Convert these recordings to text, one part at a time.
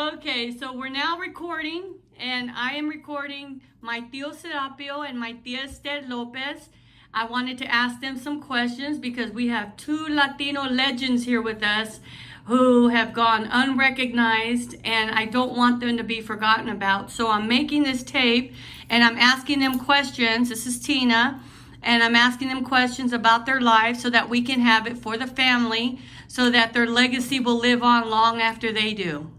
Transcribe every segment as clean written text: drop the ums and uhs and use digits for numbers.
Okay, so we're now recording, and I am recording my tío Serapio and my tía Esther Lopez. I wanted to ask them some questions because we have two Latino legends here with us who have gone unrecognized, and I don't want them to be forgotten about. So I'm making this tape, and I'm asking them questions. This is Tina, and I'm asking them questions about their lives so that we can have it for the family so that their legacy will live on long after they do.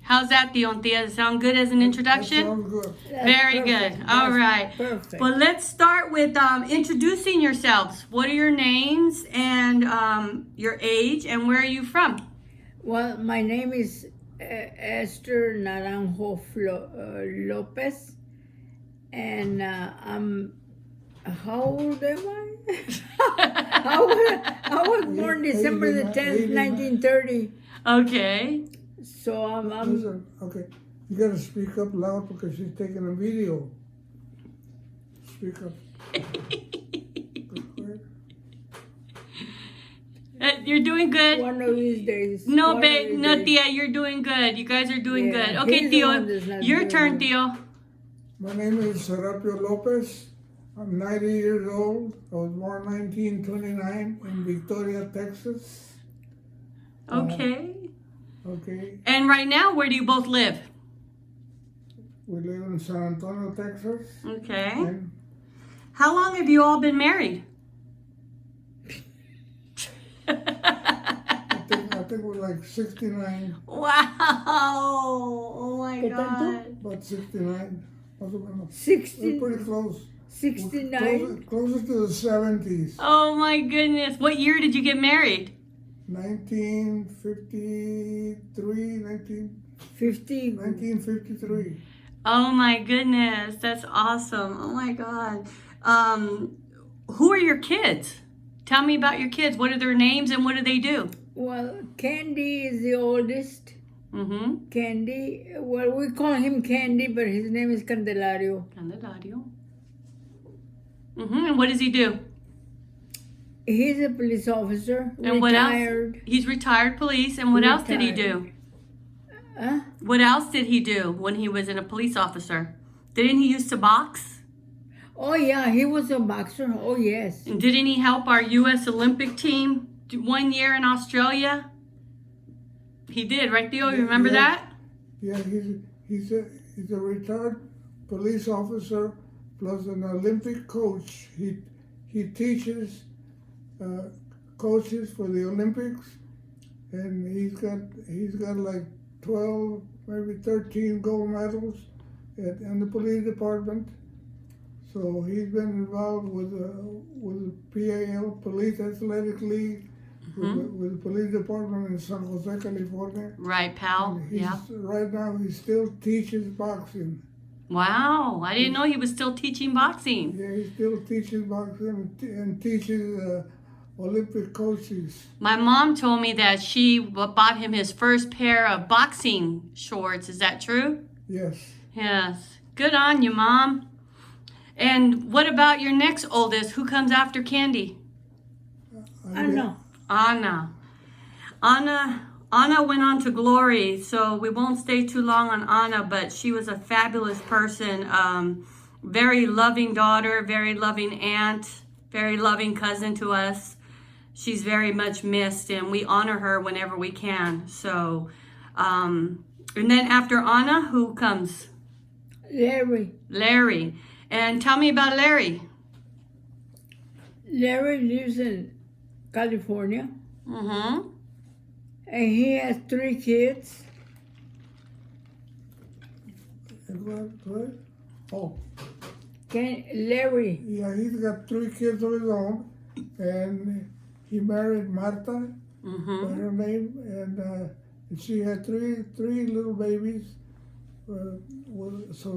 How's that, Tío and Tía? Does it sound good as an introduction? That sounds good. Very good. All right. Perfect. Well, let's start with introducing yourselves. What are your names and your age, and where are you from? Well, my name is Esther Naranjo Lopez, and I'm. How old am I? I was born December the 10th, 1930. Okay. So I'm Listen, okay, you gotta speak up loud because she's taking a video. Speak up. You're doing good. one of these days. No, one of babe, these no, days. Tía, you're doing good. You guys are doing Yeah, good. Okay, he's the one that's Tío, not your doing turn, good. Tío. My name is Serapio Lopez. I'm 90 years old. I was born 1929 in Victoria, Texas. Okay. Okay, And right now, where do you both live? we live in San Antonio, Texas. Okay. And How long have you all been married? I think we're like 69, Wow. Oh my ¿Qué tanto? God. about 69. Más o menos. 60, We're pretty close. 69. Closer to the 70s. Oh my goodness. What year did you get married? 1953, 50. 1953. Oh my goodness. That's awesome. Oh my God. Who are your kids? Tell me about your kids. What are their names and what do they do? Well, Candy is the oldest. Mm-hmm. Candy, well, we call him Candy, but his name is Candelario. Candelario. Mm-hmm. And what does he do? He's a police officer, And retired. what else? He's retired police. And what else did he do? Huh? What else did he do when he was a police officer? Didn't he used to box? Oh, yeah, he was a boxer. Oh, yes. And didn't he help our U.S. Olympic team 1 year in Australia? He did, right, Theo? You remember that? Yeah, he's a retired police officer plus an Olympic coach. He teaches coaches for the Olympics, and he's got like 12, maybe 13 gold medals in the police department. So he's been involved with the PAL, Police Athletic League, with the police department in San Jose, California. Right, pal. And Yeah. Right now, he still teaches boxing. Wow. I didn't know he was still teaching boxing. Yeah, he still teaches boxing and teaches Olympic coaches. My mom told me that she bought him his first pair of boxing shorts. Is that true? Yes. Yes. Good on you, Mom. And what about your next oldest? Who comes after Candy? I know. Anna. Anna went on to glory, so we won't stay too long on Anna, but she was a fabulous person. Very loving daughter, very loving aunt, very loving cousin to us. She's very much missed, and we honor her whenever we can. So, and then after Anna, who comes? Larry. Larry. And tell me about Larry. Larry lives in California, Mm-hmm. and he has 3 kids. What? Oh, Larry. yeah, he's got 3 kids of his own, and he married Marta, Mm-hmm. by her name, and she had three little babies. So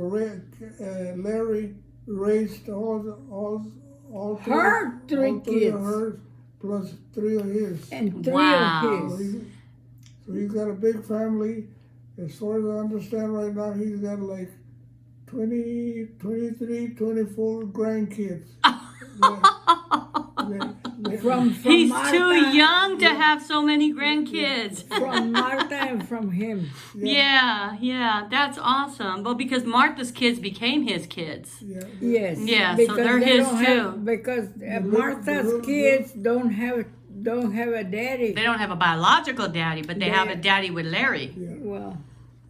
Larry raised all three, Her 3 all 3 kids. of hers plus 3 of his. And 3 Wow. of So his. he's got a big family. As far as I understand right now, he's got like 20, 23, 24 grandkids. From He's Martha, too young to have so many grandkids. From Martha and from him. Yeah, that's awesome. Well, because Martha's kids became his kids. Yeah. Yes. Yeah, so because they're they his don't too. have, because Martha's kids don't have a daddy. They don't have a biological daddy, but they have a daddy with Larry. Yeah. Well,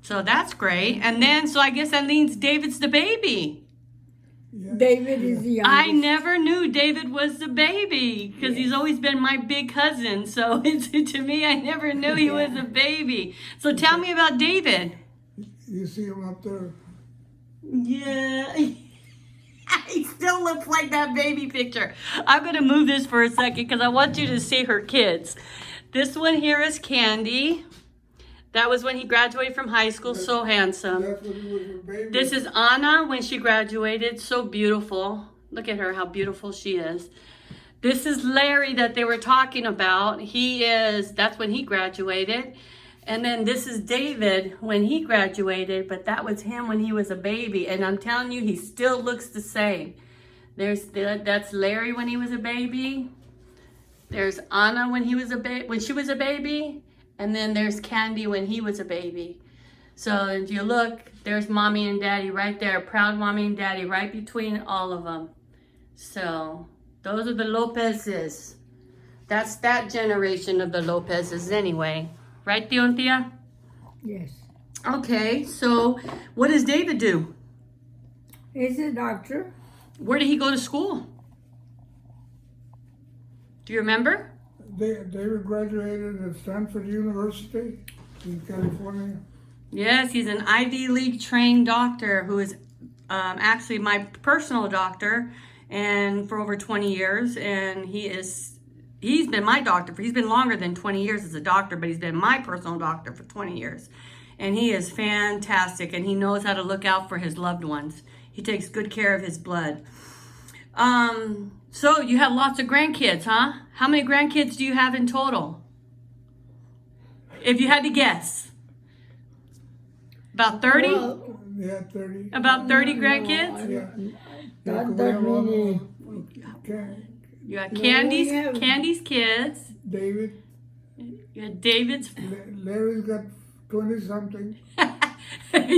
So that's great. And then, so I guess that means David's the baby. Yeah. David is the youngest. I never knew David was the baby because he's always been my big cousin. So it's, to me, I never knew he was a baby. So tell me about David. You see him up there? Yeah. He still looks like that baby picture. I'm going to move this for a second because I want you to see her kids. This one here is Candy. That was when he graduated from high school. So handsome. That's when he was a baby. This is Anna when she graduated. So beautiful. Look at her, how beautiful she is. This is Larry that they were talking about. That's when he graduated. And then this is David when he graduated, but that was him when he was a baby. And I'm telling you, he still looks the same. That's Larry when he was a baby. There's Anna when she was a baby. And then there's Candy when he was a baby. So if you look, there's mommy and daddy right there. Proud mommy and daddy right between all of them. So those are the Lopez's. That's that generation of the Lopez's anyway. Right, Tio and Tia? Yes. Okay, so what does David do? He's a doctor. Where did he go to school? Do you remember? David graduated at Stanford University in California. Yes, he's an Ivy League trained doctor who is actually my personal doctor and for over 20 years. And he's been my doctor. He's been longer than 20 years as a doctor, but he's been my personal doctor for 20 years. And he is fantastic, and he knows how to look out for his loved ones. He takes good care of his blood. So you have lots of grandkids, huh? How many grandkids do you have in total? If you had to guess. About 30? Well, Yeah, 30. About 30 grandkids? Yeah. not that many. You got No, Candy's, we have- Candy's kids. David. You got David's. Larry's got 20-something.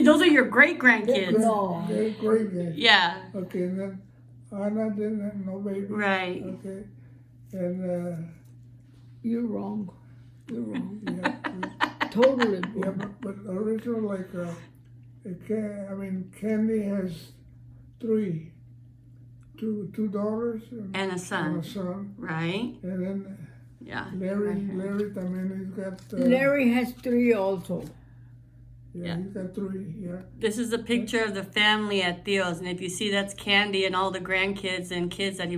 Those are your great grandkids. No. They're great guys. Yeah, Okay, and then Anna didn't have no baby. right. Okay. And You're wrong. You're wrong. yeah, Totally yeah, wrong. but original like Candy has two daughters And a and son, a son, right? and then Yeah. Larry también he's got Larry has 3 also. Yeah. he's got 3, yeah. This is a picture of the family at Theo's, and if you see, that's Candy and all the grandkids and kids that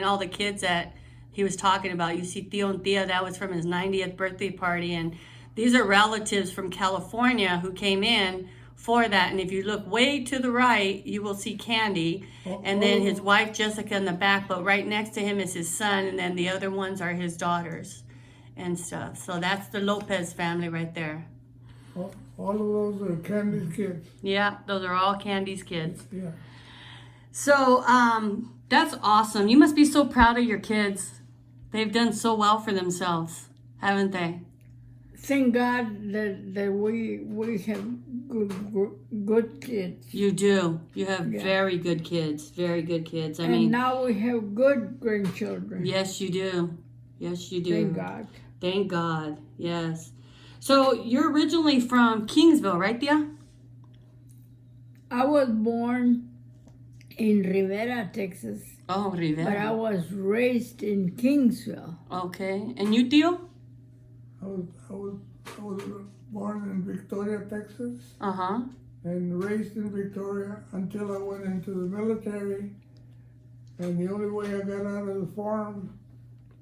all the kids that he was talking about. You see Theo and Thea, that was from his 90th birthday party, and these are relatives from California who came in for that. And if you look way to the right, you will see Candy, and then his wife Jessica in the back, but right next to him is his son, and then the other ones are his daughters and stuff. So that's the Lopez family right there. All of those are Candy's kids. Yeah, those are all Candy's kids. Yeah. So that's awesome. You must be so proud of your kids. They've done so well for themselves, haven't they? Thank God that we have good kids. You do. You have very good kids. Very good kids. I And mean, now we have good grandchildren. yes, you do. Yes, you do. Thank God. Thank God. Yes. So you're originally from Kingsville, right, Thea? I was born in Rivera, Texas, Oh, but I Rivera. was raised in Kingsville. Okay. And you, Theo? I was born in Victoria, Texas, Uh-huh. and raised in Victoria until I went into the military. And the only way I got out of the farm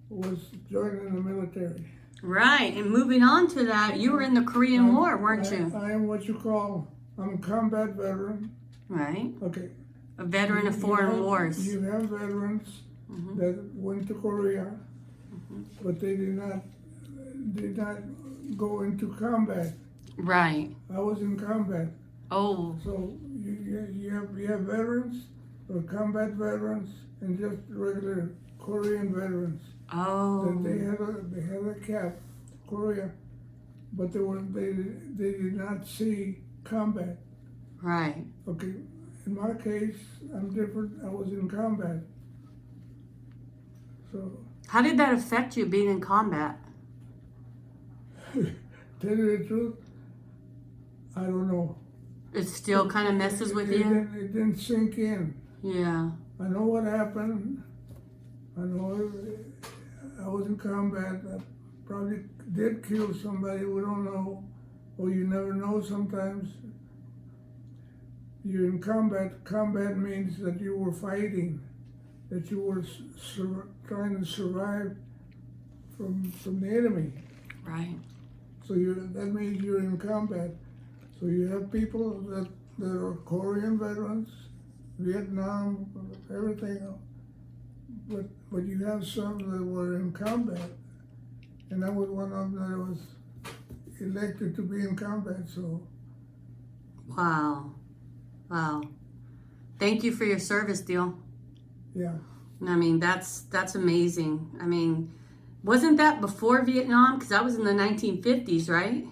was joining the military. Right. And moving on to that, you were in the Korean War, weren't you? I am what you call, I'm a combat veteran. Right. Okay. A veteran of foreign wars. You have veterans that went to Korea, but they did not go into combat. Right. I was in combat. Oh, So you have veterans or combat veterans and just regular Korean veterans. Oh. They had a cap, Korea, but they did not see combat. Right. Okay, in my case, I'm different. I was in combat. So, How did that affect you being in combat? tell you the truth, I don't know. It still kind of messes with you? It didn't sink in. Yeah. I know what happened. I know I was in combat. I probably did kill somebody. We don't know. Or you never know sometimes. You're in combat. Combat means that you were fighting, that you were trying to survive from the enemy. Right. So that means you're in combat. So you have people that are Korean veterans, Vietnam, everything. But you have some that were in combat, and I was one of them that was elected to be in combat. So. Wow. Wow. Thank you for your service, Dio. Yeah. I mean, that's amazing. I mean, wasn't that before Vietnam? Because that was in the 1950s, right?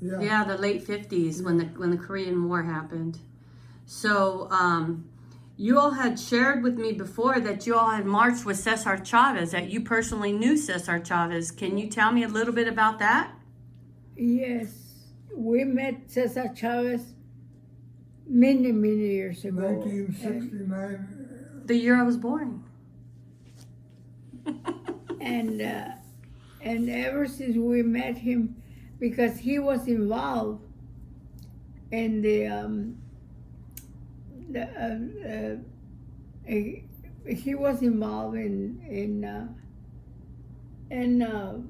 Yeah. Yeah, the late 50s when the Korean War happened. So, you all had shared with me before that you all had marched with Cesar Chavez, that you personally knew Cesar Chavez. Can you tell me a little bit about that? Yes, we met Cesar Chavez many years ago. 1969. The year I was born. And ever since we met him, because he was involved in he was involved in the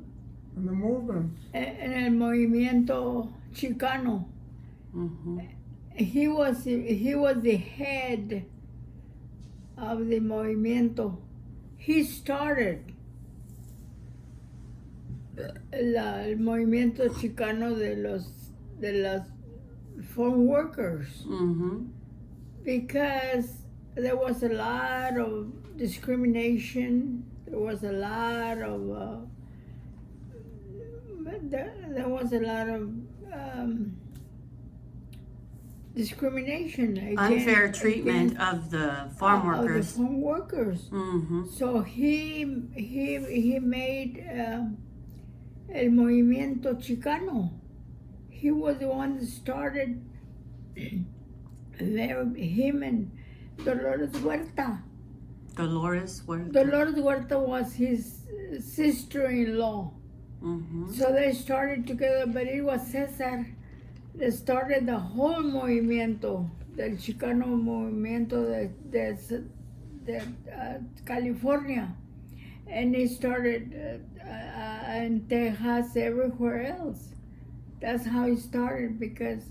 movement. En el movimiento Chicano. Mm-hmm. He was the head of the movimiento. He started el movimiento Chicano de los farm workers. Mm-hmm. Because there was a lot of discrimination. There was a lot of discrimination, unfair treatment of the farm workers. Of the farm workers. Mm-hmm. So he made el movimiento Chicano. He was the one that started. Him and Dolores Huerta. Dolores Huerta. Dolores Huerta was his sister-in-law. Mm-hmm. So they started together, but it was Cesar that started the whole movimiento, the Chicano movimiento de California. And he started in Texas, everywhere else. That's how he started, because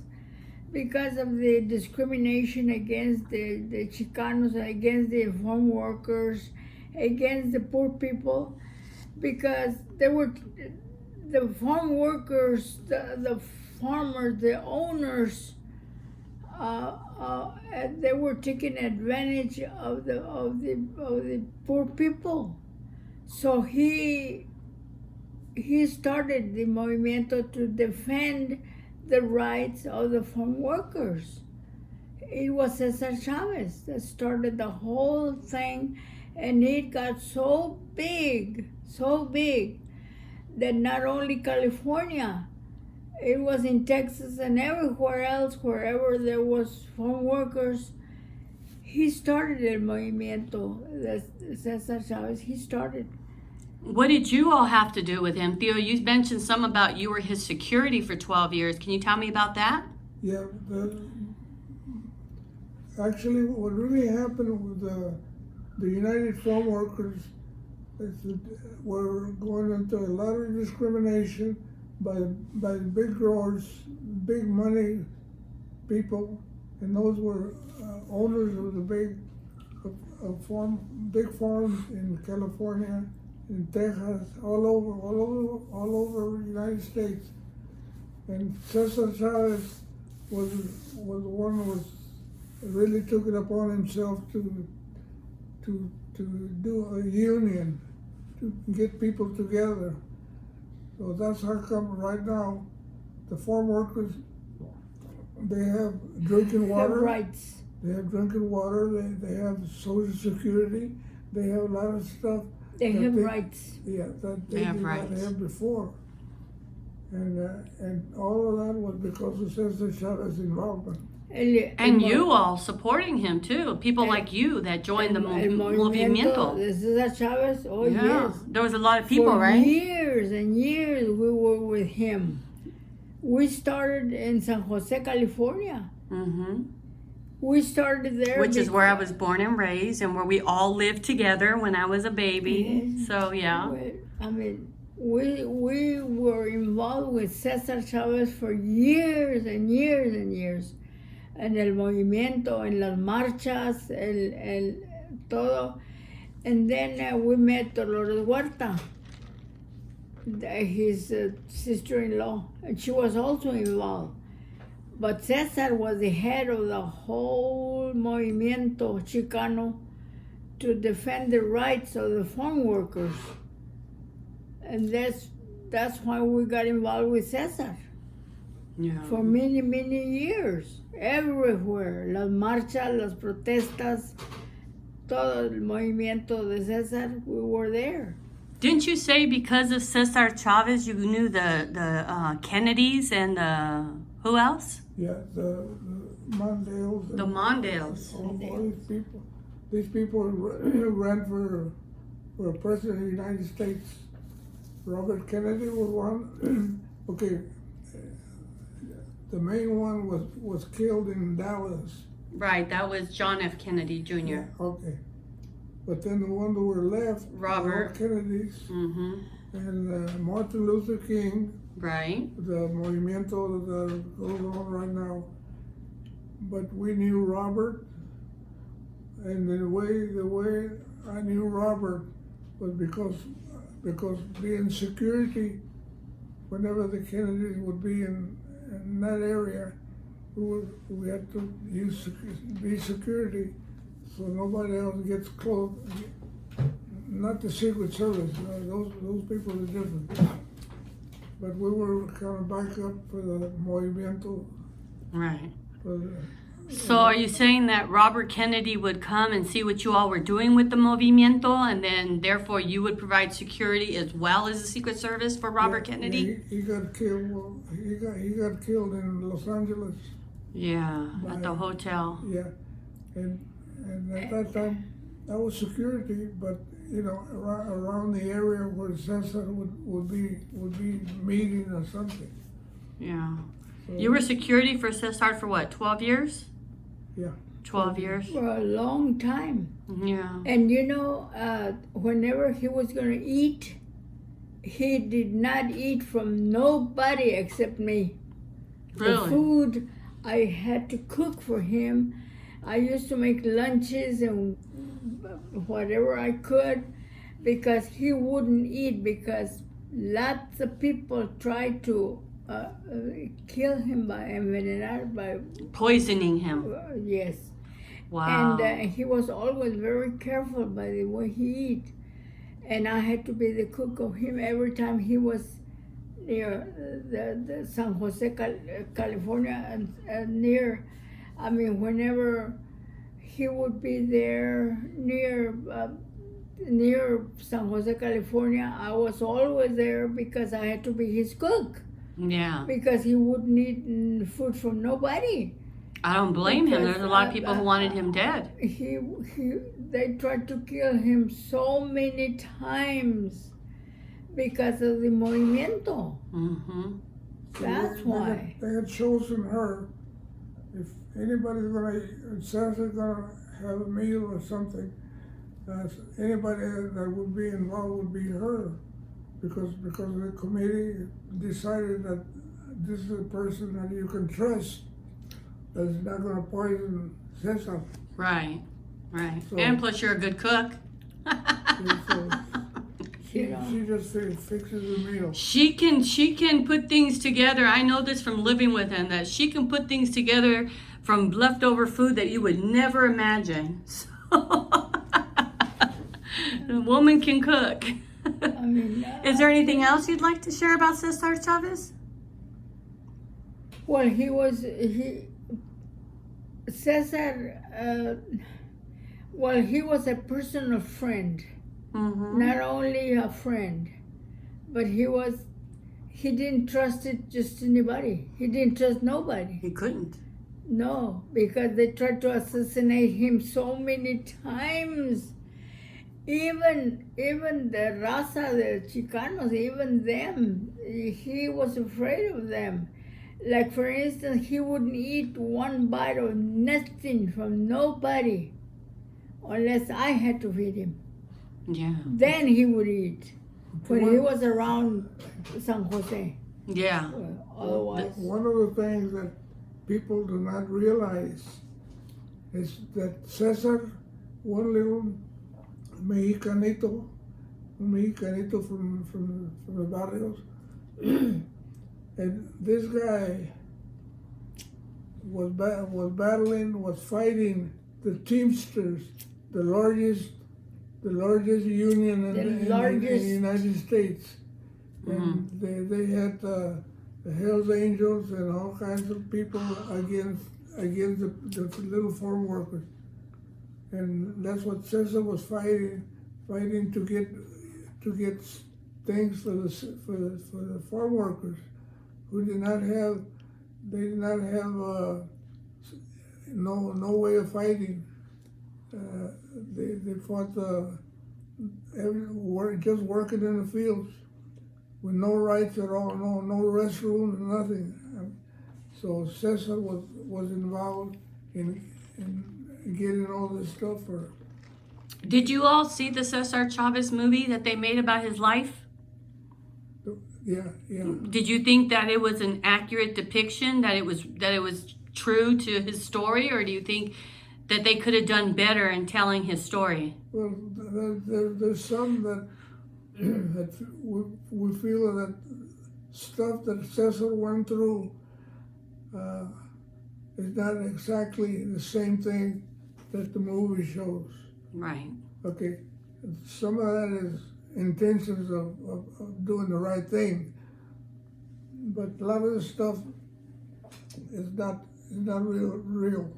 of the discrimination against the Chicanos, against the farm workers, against the poor people, because they were the farm workers, the farmers, the owners, they were taking advantage of the poor people. So he started the movimiento to defend the rights of the farm workers. It was Cesar Chavez that started the whole thing, and it got so big, that not only California, it was in Texas and everywhere else, wherever there was farm workers. He started el movimiento, Cesar Chavez, he started. What did you all have to do with him? Theo, you mentioned some about you were his security for 12 years. Can you tell me about that? Yeah, actually what really happened with the United Farm Workers is that we're going into a lot of discrimination by the big growers, big money people, and those were owners of the big farms in California, in Texas, all over the United States. And Cesar Chavez was one who really took it upon himself to do a union get people together. So that's how come right now the farm workers, they have drinking water. Have rights. They have drinking water. They have Social Security. They have a lot of stuff. They that have rights. Yeah, that they have did not rights. have before. And all of that was because of Cesar Chavez's involvement. And you all supporting him too. People like you that joined the Movimiento. This is a Chavez. Oh, Yeah, yes. there was a lot of people, For right? years and years we were with him. We started in San Jose, California. Mm-hmm. We started there. Which is where I was born and raised, and where we all lived together when I was a baby. Yes. So yeah. I mean, we were involved with Cesar Chavez for years and years and years. En el movimiento, en las marchas, el todo. And then we met Dolores Huerta, his sister-in-law, and she was also involved. But Cesar was the head of the whole movimiento Chicano to defend the rights of the farm workers. And that's why we got involved with Cesar. Yeah. For many, many years, everywhere, las marchas, las protestas, todo el movimiento de Cesar, we were there. Didn't you say because of Cesar Chavez you knew the Kennedys and the who else? Yeah, the Mondales. The Mondales. All these people. These people ran for president of the United States. Robert Kennedy was one. Okay. The main one was killed in Dallas. Right, that was John F. Kennedy Jr. Okay. But then the one that were left, Robert. Kennedys, Mm-hmm. and Martin Luther King, Right. the movimiento that goes on right now. But we knew Robert, and the way I knew Robert was because being security, whenever the Kennedys would be in that area, we had to be security so nobody else gets close. Not the Secret Service, those people are different. But we were kind of back up for the movimiento. Right. For So are you saying that Robert Kennedy would come and see what you all were doing with the Movimiento, and then therefore you would provide security as well as the Secret Service for Robert Kennedy? He got killed. Well, he got killed in Los Angeles. Yeah, at the hotel. Yeah, and at that time, that was security. But you know, around the area where Cesar would be meeting or something. Yeah. So, You were security for Cesar for what, 12 years? Yeah. 12 years? For a long time. Yeah. And you know, whenever he was going to eat, he did not eat from nobody except me. The Really? food I had to cook for him. I used to make lunches and whatever I could because he wouldn't eat, because lots of people tried to kill him by envenenar, by Poisoning him. yes. Wow. And he was always very careful by the way he eat. And I had to be the cook of him every time he was near the San Jose, California, and near, I mean, whenever he would be there near San Jose, California, I was always there because I had to be his cook. Yeah. Because he wouldn't eat food from nobody. I don't blame him. There's a lot of Because, people who wanted him dead. They tried to kill him so many times because of the movimiento. Mm-hmm. That's why. They had chosen her. If anybody's Cesar's gonna have a meal or something, anybody that would be involved would be her, because the committee decided that this is a person that you can trust, that's not gonna poison Cesar. Right. Right. So- And plus you're a good cook. So she You know. just fixes the meal. She can put things together. I know this from living with him, that she can put things together from leftover food that you would never imagine. So the woman can cook. I mean, Is there anything else you'd like to share about Cesar Chavez? well, Cesar, well, he was a personal friend. Mm-hmm. Not only a friend, but he didn't trust it just anybody. He didn't trust nobody. He couldn't. No, because they tried to assassinate him so many times. Even the RAZA, the Chicanos, even them, he was afraid of them. Like, for instance, he wouldn't eat one bite of nothing from nobody unless I had to feed him. Yeah. Then he would eat when he was around San Jose. Yeah. Otherwise, One of the things that people do not realize is that Cesar, one little Mexicanito from the barrios, and this guy was fighting the Teamsters, the largest union in the United States, and they had the Hells Angels and all kinds of people against the little farm workers, and that's what Cesar was fighting to get things for the farm workers who did not have no way of fighting. They fought just working in the fields with no rights at all, no restrooms, nothing. So Cesar was involved in getting all this stuff for. Did you all see the Cesar Chavez movie that they made about his life? Yeah. Did you think that it was an accurate depiction, that it was true to his story, or do you think that they could have done better in telling his story? Well, there's some that we feel that stuff that Cesar went through is not exactly the same thing that the movie shows. Right. Okay, some of that is intentions of doing the right thing, but a lot of the stuff is not real.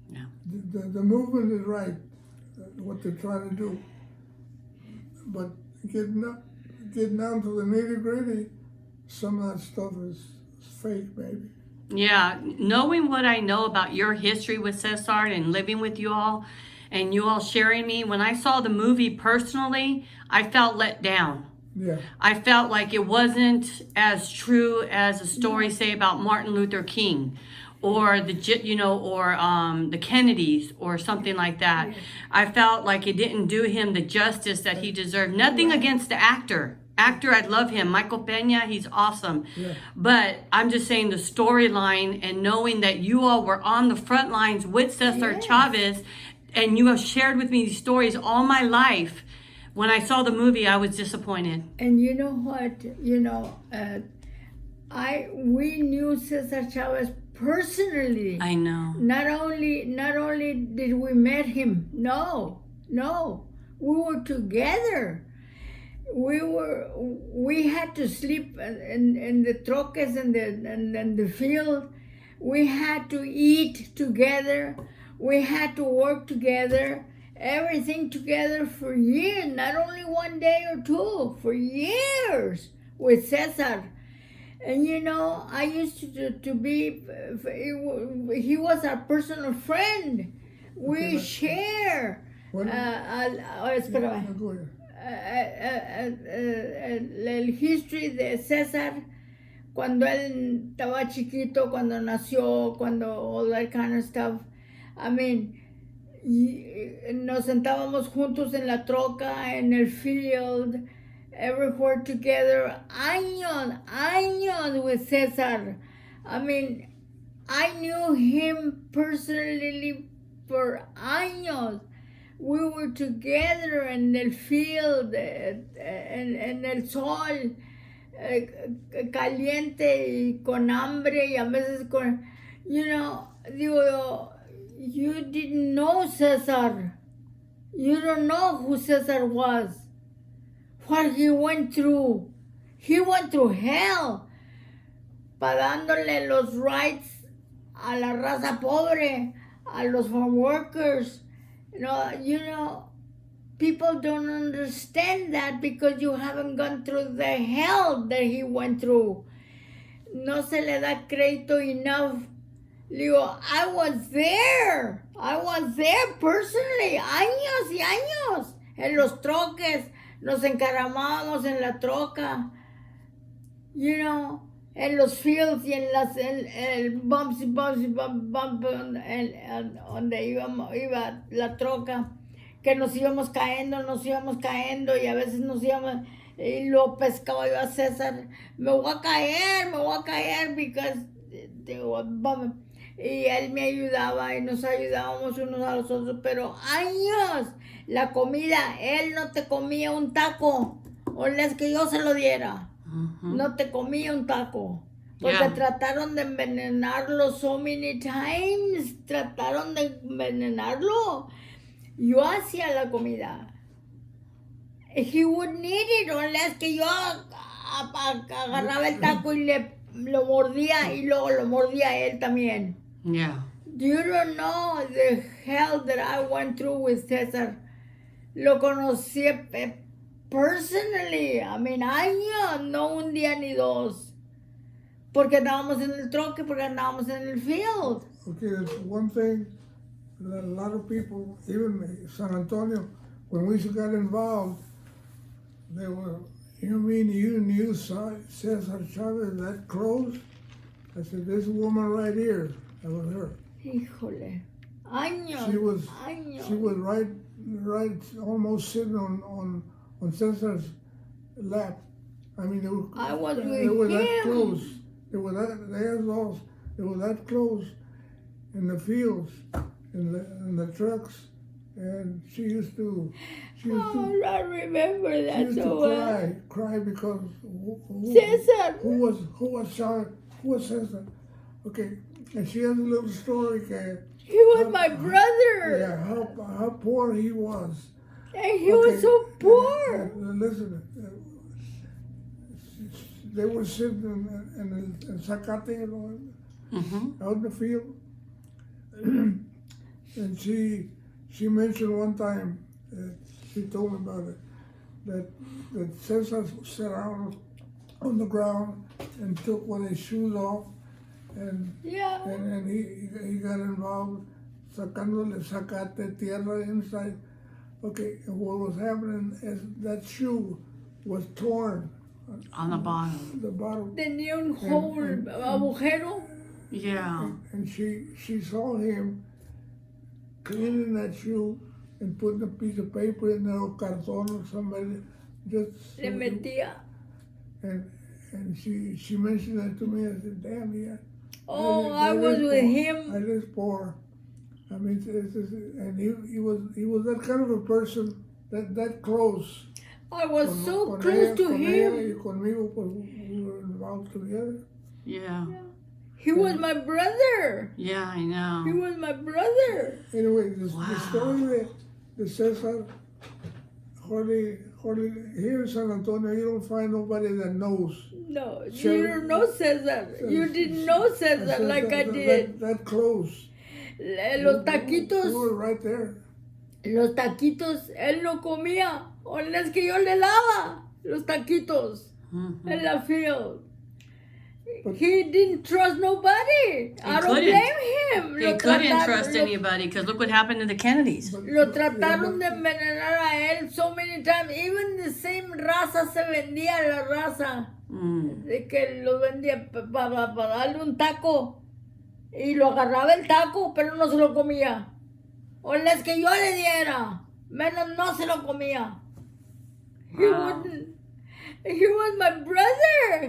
No. The movement is right, what they're trying to do, but getting down to the nitty-gritty, some of that stuff is fake, maybe. Yeah, knowing what I know about your history with Cesar and living with you all, and you all sharing me, when I saw the movie personally, I felt let down. Yeah. I felt like it wasn't as true as a story, say, about Martin Luther King, or the Kennedys, or something like that. Yes. I felt like it didn't do him the justice that he deserved. Nothing against the actor. I love him. Michael Pena, he's awesome. Yeah. But I'm just saying the storyline, and knowing that you all were on the front lines with Cesar Yes. Chavez, and you have shared with me these stories all my life. When I saw the movie, I was disappointed. and you know what? We knew Cesar Chavez personally. I know. Not only did we met him. No, we were together. We had to sleep in the troques and the field. We had to eat together. We had to work together. Everything together for years, not only one day or two, for years with Cesar. And I used to be, he was our personal friend. We share. Espérame. Go ahead. El history de Cesar, cuando él estaba chiquito, cuando nació, cuando all that kind of stuff. I mean, nos sentábamos juntos en la troca, en el field, everywhere together. Años with Cesar. I mean, I knew him personally for años. We were together in el field, en el sol, caliente y con hambre, y a veces con, digo, you didn't know Cesar. You don't know who Cesar was. what he went through. He went through hell para dándole los rights a la raza pobre, a los farm workers. You know, people don't understand that because you haven't gone through the hell that he went through. No se le da crédito enough. Digo, I was there personally, años y años, en los troques, nos encaramábamos en la troca, you know, en los fields y en el bumps, donde iba la troca, que nos íbamos cayendo y a veces nos íbamos, y lo pescaba yo a César, me voy a caer, because y él me ayudaba y nos ayudábamos unos a los otros, pero años, la comida, él no te comía un taco, unless que yo se lo diera, no te comía un taco, porque trataron de envenenarlo so many times, yo hacía la comida, he wouldn't eat it, unless que yo agarraba el taco y lo mordía y luego lo mordía él también. Yeah. You don't know the hell that I went through with César. Lo conocí personally. I mean, años, no un día ni dos. Porque andábamos en el troque, porque andábamos en el field. Okay, there's one thing that a lot of people, even San Antonio, when we got involved, they were, you mean you knew Cesar Chavez that close? I said, this woman right here, that was her. Híjole, años, She was años. right, almost sitting on Cesar's lap. I mean, I was with they were that him. close. They were that close in the fields, in the trucks, and she used to I remember that so well. cry because Cesar. who was Cesar? Okay, and she has a little story. He was my brother. Yeah, how poor he was. And he was so poor. Listen, they were sitting in Zacate, out in the field, and she mentioned one time, she told me about it, that Cesar sat out on the ground and took one of his shoes off, and he got involved, sacándole zacate, tierra inside. Okay, and what was happening is that shoe was torn. On the bottom. The bottom. Tenía un hole, agujero. Yeah. And she saw him cleaning that shoe and putting a piece of paper in there or cartón or somebody just. Le metía. And she mentioned that to me. I said, damn, yeah. Oh, I was with him. I was poor. I mean, and he was that kind of a person that close. I was so close to him. Y conmigo, pues, we were involved together. Yeah. He was my brother. Yeah, I know. He was my brother. Anyway, the story de Cesar, hardly here in San Antonio, you don't find nobody that knows. No, you don't know Cesar. You didn't know Cesar like I did. That close. Los taquitos. We were right there. Los taquitos, él no comía. Unless que yo le daba los taquitos en la field. He didn't trust nobody. I don't blame him. He couldn't trust anybody because look what happened to the Kennedys. Lo trataron de envenenar a él so many times. Even the same raza se vendía la raza. De que lo vendía para darle un taco. Y lo agarraba el taco, pero no se lo comía. Unless que yo le diera. Menos no se lo comía. He wouldn't. He was my brother. I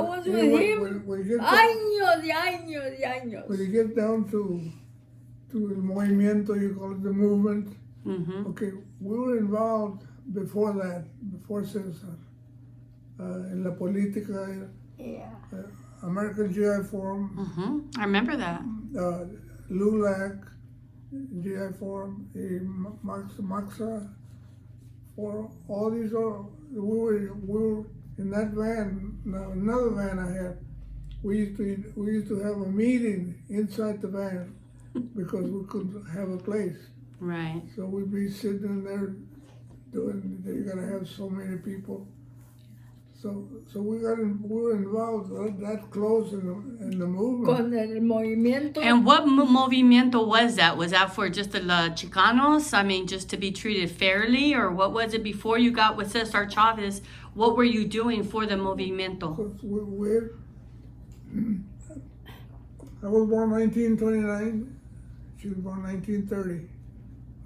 was with him. Años y años y años. When you get down to el movimiento, you call it the movement. Okay, we were involved before that, before Cesar, in la política. Yeah. American GI Forum. I remember that. LULAC, GI Forum, Maxa, for all these, we were in that van, another van I had. We used to have a meeting inside the van because we couldn't have a place. Right. So we'd be sitting in there doing, you gotta have so many people. So we were involved that close in the movement. Con el movimiento. And what movimiento was that? Was that for just the Chicanos? I mean, just to be treated fairly? Or what was it before you got with Cesar Chavez? What were you doing for the movimiento? I was born 1929. She was born 1930.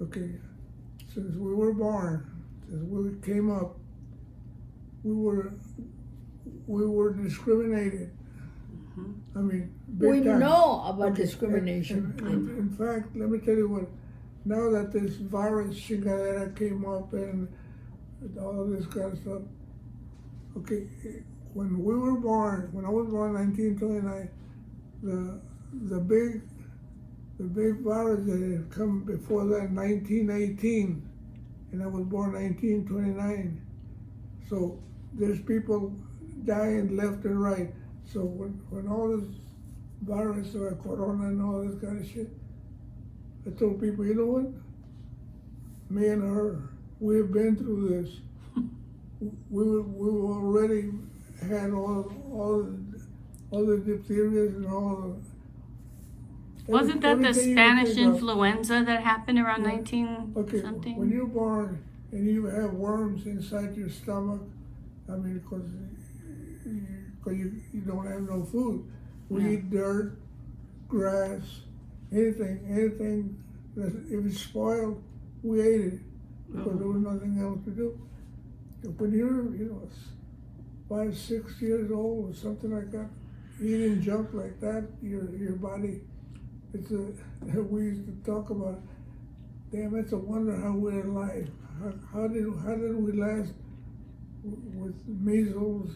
Okay. Since we were born, since we came up, we were discriminated. I mean, big We time. know about discrimination. In fact, let me tell you what. Now that this virus chingadera came up and all this kind of stuff. Okay, when we were born, when I was born in 1929, the big virus that had come before that, 1918, and I was born 1929. So there's people dying left and right. So when all this virus or corona and all this kind of shit, I told people, you know what? Me and her, we've been through this. We already had all the diphtherias and all. Wasn't that the everything you Spanish think of. influenza that happened around Yeah. 19 Okay, something? when you're born and you have worms inside your stomach, I mean, because you don't have no food. We Yeah. eat dirt, grass, anything that if it's spoiled, we ate it because there was nothing else to do. When you're, 5, 6 years old or something like that, eating junk like that, your body, we used to talk about, damn, it's a wonder how we're alive. How did we last with measles,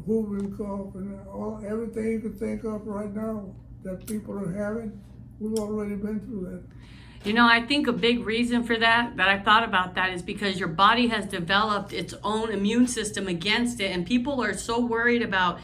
whooping cough, and everything you could think of right now that people are having? We've already been through that. I think a big reason for that I thought about that is because your body has developed its own immune system against it, and people are so worried about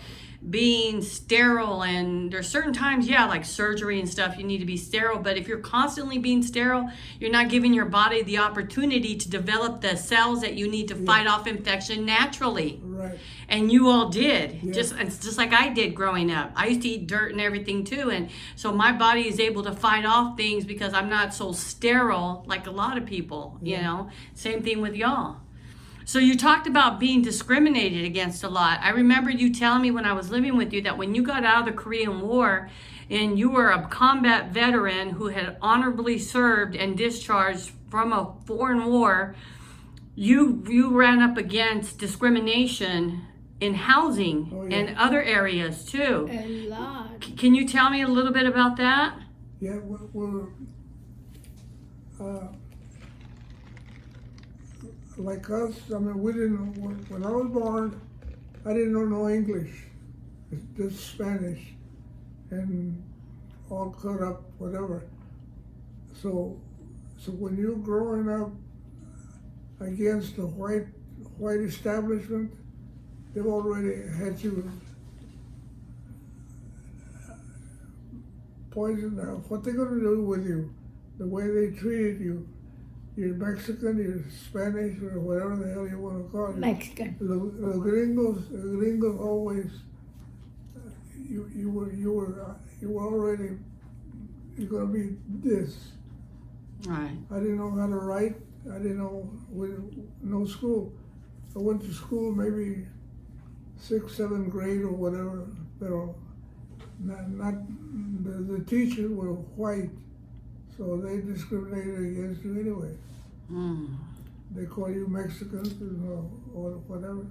being sterile, and there's certain times, like surgery and stuff, you need to be sterile, but if you're constantly being sterile, you're not giving your body the opportunity to develop the cells that you need to fight off infection naturally. Right. And you all did, Yeah. just like I did growing up. I used to eat dirt and everything too, and so my body is able to fight off things because I'm not so sterile like a lot of people, Same thing with y'all. So you talked about being discriminated against a lot. I remember you telling me when I was living with you that when you got out of the Korean War and you were a combat veteran who had honorably served and discharged from a foreign war, you ran up against discrimination in housing and other areas too. A lot. Can you tell me a little bit about that? Yeah, like us, I mean, we didn't, when I was born, I didn't know no English, just Spanish, and all cut up, whatever. So when you're growing up against the white establishment, they've already had you poisoned. Now, what they're gonna do with you, the way they treated you, you're Mexican, you're Spanish, or whatever the hell you want to call it. Mexican. The gringos always, you were already, you're gonna be this. Right. I didn't know how to write. I didn't know, no school. I went to school maybe 6th, 7th grade or whatever, but not the teachers were white. So they discriminated against you anyway. They call you Mexicans or whatever.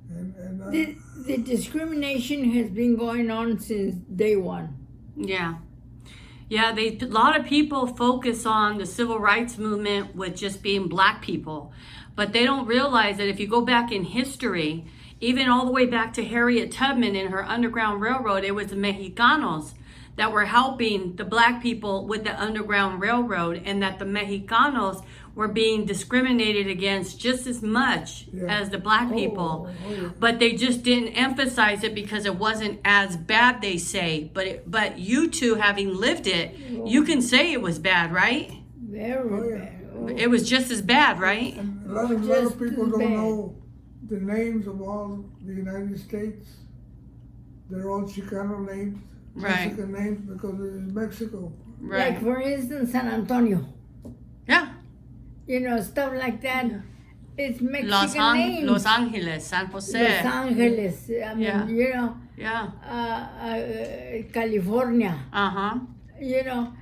And The discrimination has been going on since day one. Yeah. Yeah, a lot of people focus on the civil rights movement with just being black people, but they don't realize that if you go back in history, even all the way back to Harriet Tubman and her Underground Railroad, it was the Mexicanos that were helping the black people with the Underground Railroad, and that the Mexicanos were being discriminated against just as much as the black people. But they just didn't emphasize it because it wasn't as bad, they say. But you two, having lived it, you can say it was bad, right? Very bad. It was just as bad, right? And a lot of people don't know the names of all the United States. They're all Chicano names, Mexican names, because it is Mexico. Right. Like, for instance, San Antonio. Yeah. You know, stuff like that. It's Mexican names. Los Angeles, San Jose. Los Angeles. I mean, you know. California. You know.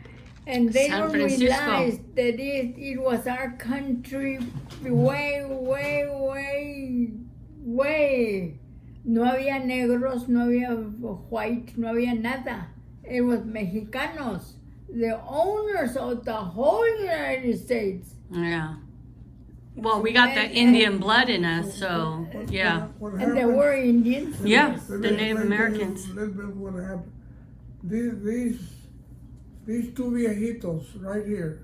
And they San don't Francisco. realize that it was our country way. No había negros, no había white, no había nada. It was Mexicanos, the owners of the whole United States. Yeah. Well, we got the Indian blood in us, so yeah. And there were Indians. Yeah, the Native Americans. A little bit what happened. These two viejitos right here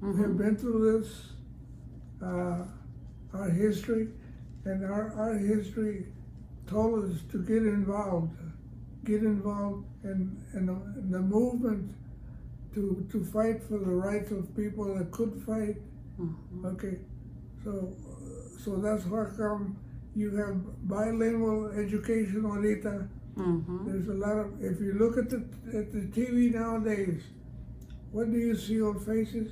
have been through this, our history, and our history told us to get involved in the movement to fight for the rights of people that could fight. Okay, so that's how come you have bilingual education ahorita. There's a lot of, if you look at the TV nowadays, what do you see on faces?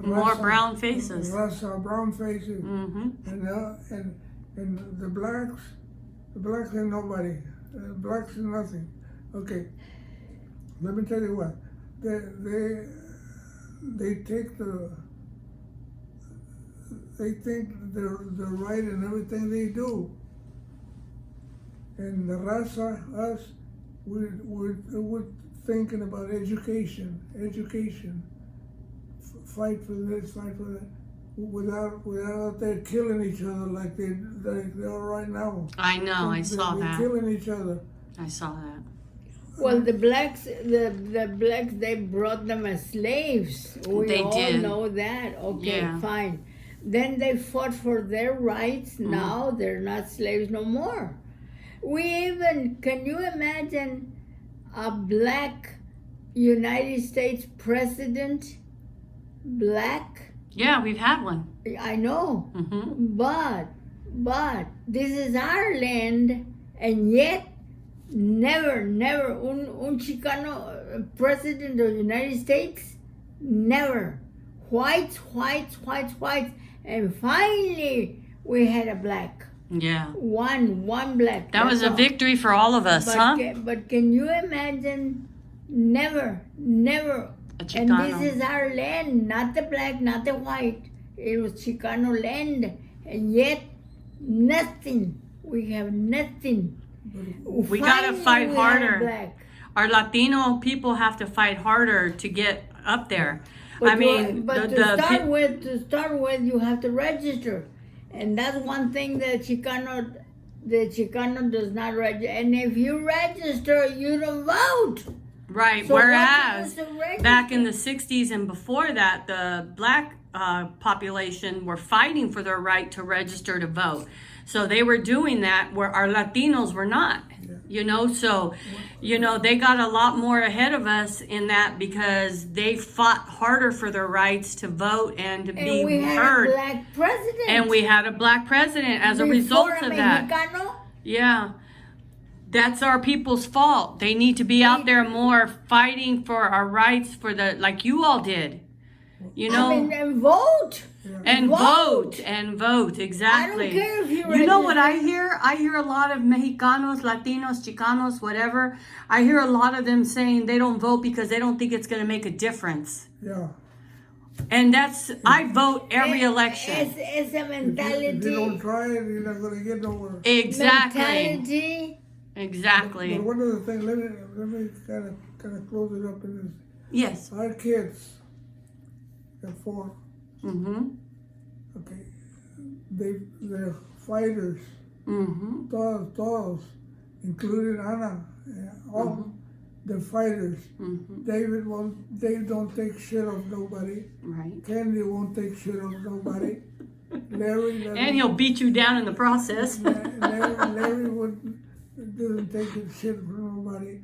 More brown faces. RAZA, brown faces. And the blacks ain't nobody. Blacks are nothing. Okay, let me tell you what. They think they're right in everything they do. And the RAZA, us, we're thinking about education, fight for this, fight for that, without they killing each other like they are right now. I know, I saw They're that. killing each other. I saw that. Well, the blacks, the blacks, they brought them as slaves. We all know that. Okay, fine. Then they fought for their rights. Now they're not slaves no more. Can you imagine a black United States president? Black? Yeah, we've had one. I know. But this is our land, and yet never un Chicano president of the United States, never. Whites, and finally we had a black. Yeah. One black. That was a victory for all of us, But can you imagine? Never. A Chicano. And this is our land, not the black, not the white. It was Chicano land, and yet nothing. We have nothing. We gotta fight harder. Our Latino people have to fight harder to get up there. But to start with, you have to register, and that's one thing that Chicano does not register. And if you register, you don't vote. Right. So whereas back in the 60s and before that, the black population were fighting for their right to register to vote. So they were doing that where our Latinos were not. You know, so, you know, they got a lot more ahead of us in that because they fought harder for their rights to vote and to be heard. And we had a black president. And we had a black president as a result of that. Mexicano? Yeah. That's our people's fault. They need to be out there more fighting for our rights like you all did. You know? I mean, and vote. And vote, exactly. I don't care if you know what I hear? I hear a lot of Mexicanos, Latinos, Chicanos, whatever. I hear a lot of them saying they don't vote because they don't think it's going to make a difference. Yeah. And I vote every election. It's a mentality. If you don't try it, you're not going to get nowhere. Exactly. Mentality. Exactly. But one of the things, let me kind of close it up in this. Yes. Our kids, they're 4. Okay, they're fighters. Todos, including Ana, all. They're fighters. Mm-hmm. Dave don't take shit of nobody. Right. Kennedy won't take shit of nobody. Larry And he'll beat you down in the process. Larry doesn't take shit from nobody.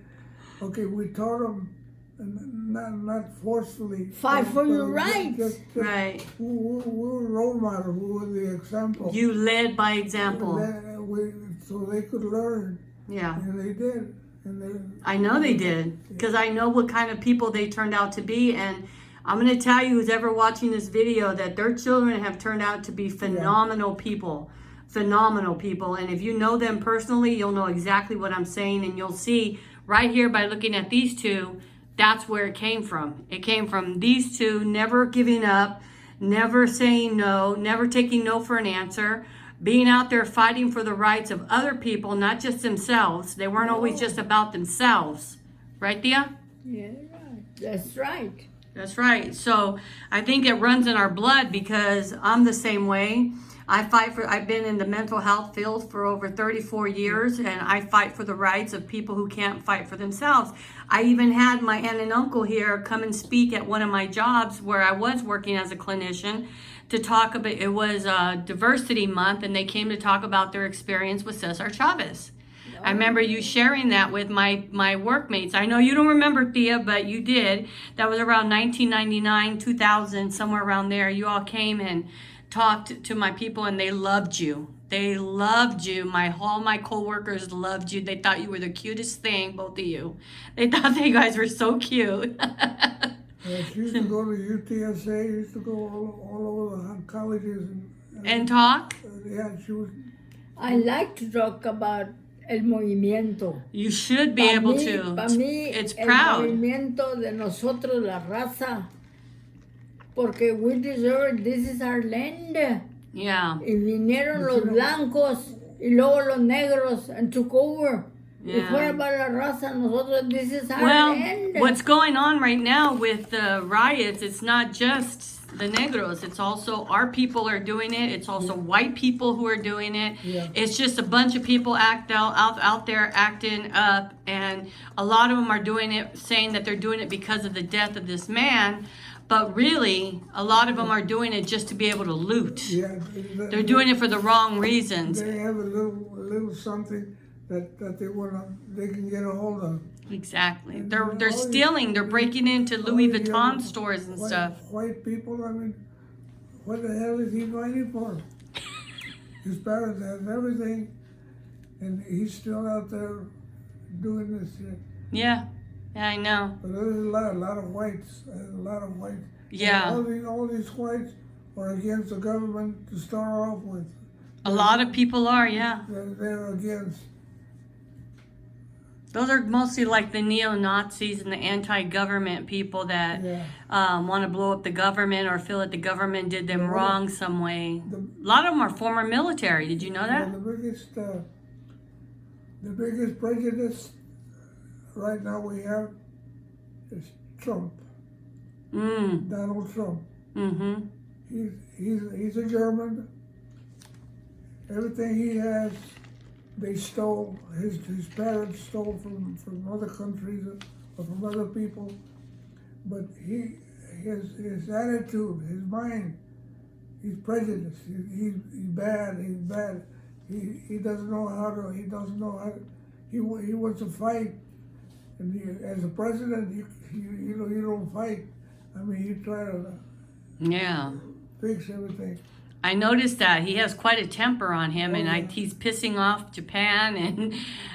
Okay, we taught him, not forcefully. Fight for your rights. Right. We were role models. We were the example. You led by example. So they could learn. Yeah. And they did. I know they did, because I know what kind of people they turned out to be, and I'm going to tell you, who's ever watching this video, that their children have turned out to be phenomenal people. Phenomenal people. And if you know them personally, you'll know exactly what I'm saying, and you'll see right here by looking at these two, that's where it came from. It came from these two never giving up, never saying no, never taking no for an answer, being out there fighting for the rights of other people, not just themselves. They weren't always just about themselves. Right, Thea? Yeah, that's right. That's right. So I think it runs in our blood, because I'm the same way. I've been in the mental health field for over 34 years, and I fight for the rights of people who can't fight for themselves. I even had my aunt and uncle here come and speak at one of my jobs where I was working as a clinician to talk about, it was Diversity Month, and they came to talk about their experience with Cesar Chavez. I remember you sharing that with my workmates. I know you don't remember, Thea, but you did. That was around 1999, 2000, somewhere around there. You all came and talked to my people, and they loved you. They loved you. All my coworkers loved you. They thought you were the cutest thing, both of you. They thought you guys were so cute. She used to go to UTSA, used to go all over the colleges. And talk? Yeah, she was. I like to talk about el movimiento. You should be able to. Para mí, it's el proud. movimiento de nosotros, la raza, porque we deserve, this is our land. Yeah. Y vinieron los blancos y luego los negros and took over. Yeah. Y fuera para la raza, nosotros, this is our Well, land. what's going on right now with the riots, it's not just the negros, it's also our people are doing it, it's also white people who are doing it. Yeah. It's just a bunch of people out there acting up, and a lot of them are doing it, saying that they're doing it because of the death of this man, but really, a lot of them are doing it just to be able to loot. Yeah, They're doing it for the wrong reasons. They have a little something that they can get a hold of. Exactly. They're stealing. They're breaking into Louis Vuitton stores and stuff. White people, I mean, what the hell is he fighting for? His parents have everything, and he's still out there doing this shit. Yeah, I know. But there's a lot of whites, Yeah. And all these whites are against the government to start off with. A lot of people are, yeah. They're against. Those are mostly like the neo-Nazis and the anti-government people that want to blow up the government or feel that the government did them wrong some way. A lot of them are former military. Did you know that? The biggest prejudice right now we have is Trump. Donald Trump. Mm-hmm. He's a German. Everything he has, they stole. His parents stole from other countries or from other people. But his attitude, his mind, he's prejudiced. He's bad. He's bad. He doesn't know how to. He doesn't know how to. He wants to fight. And as a president, you don't fight. I mean, you try to fix everything. I noticed that he has quite a temper on him, and he's pissing off Japan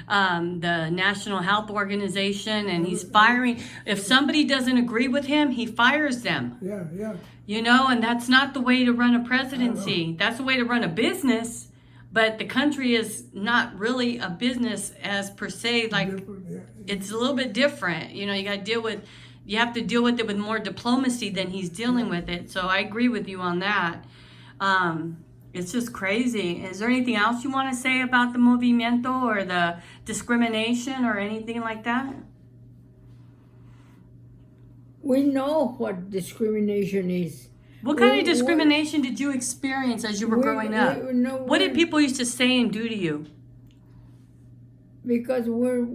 and the National Health Organization, and he's firing. If somebody doesn't agree with him, he fires them. Yeah. You know, and that's not the way to run a presidency. That's the way to run a business, but the country is not really a business as per se. Like, it's a little bit different. You know, you have to deal with it with more diplomacy than he's dealing with it. So I agree with you on that. It's just crazy. Is there anything else you want to say about the movimiento or the discrimination or anything like that? We know what discrimination is. What kind of discrimination did you experience as you were growing up? What did people used to say and do to you? Because we're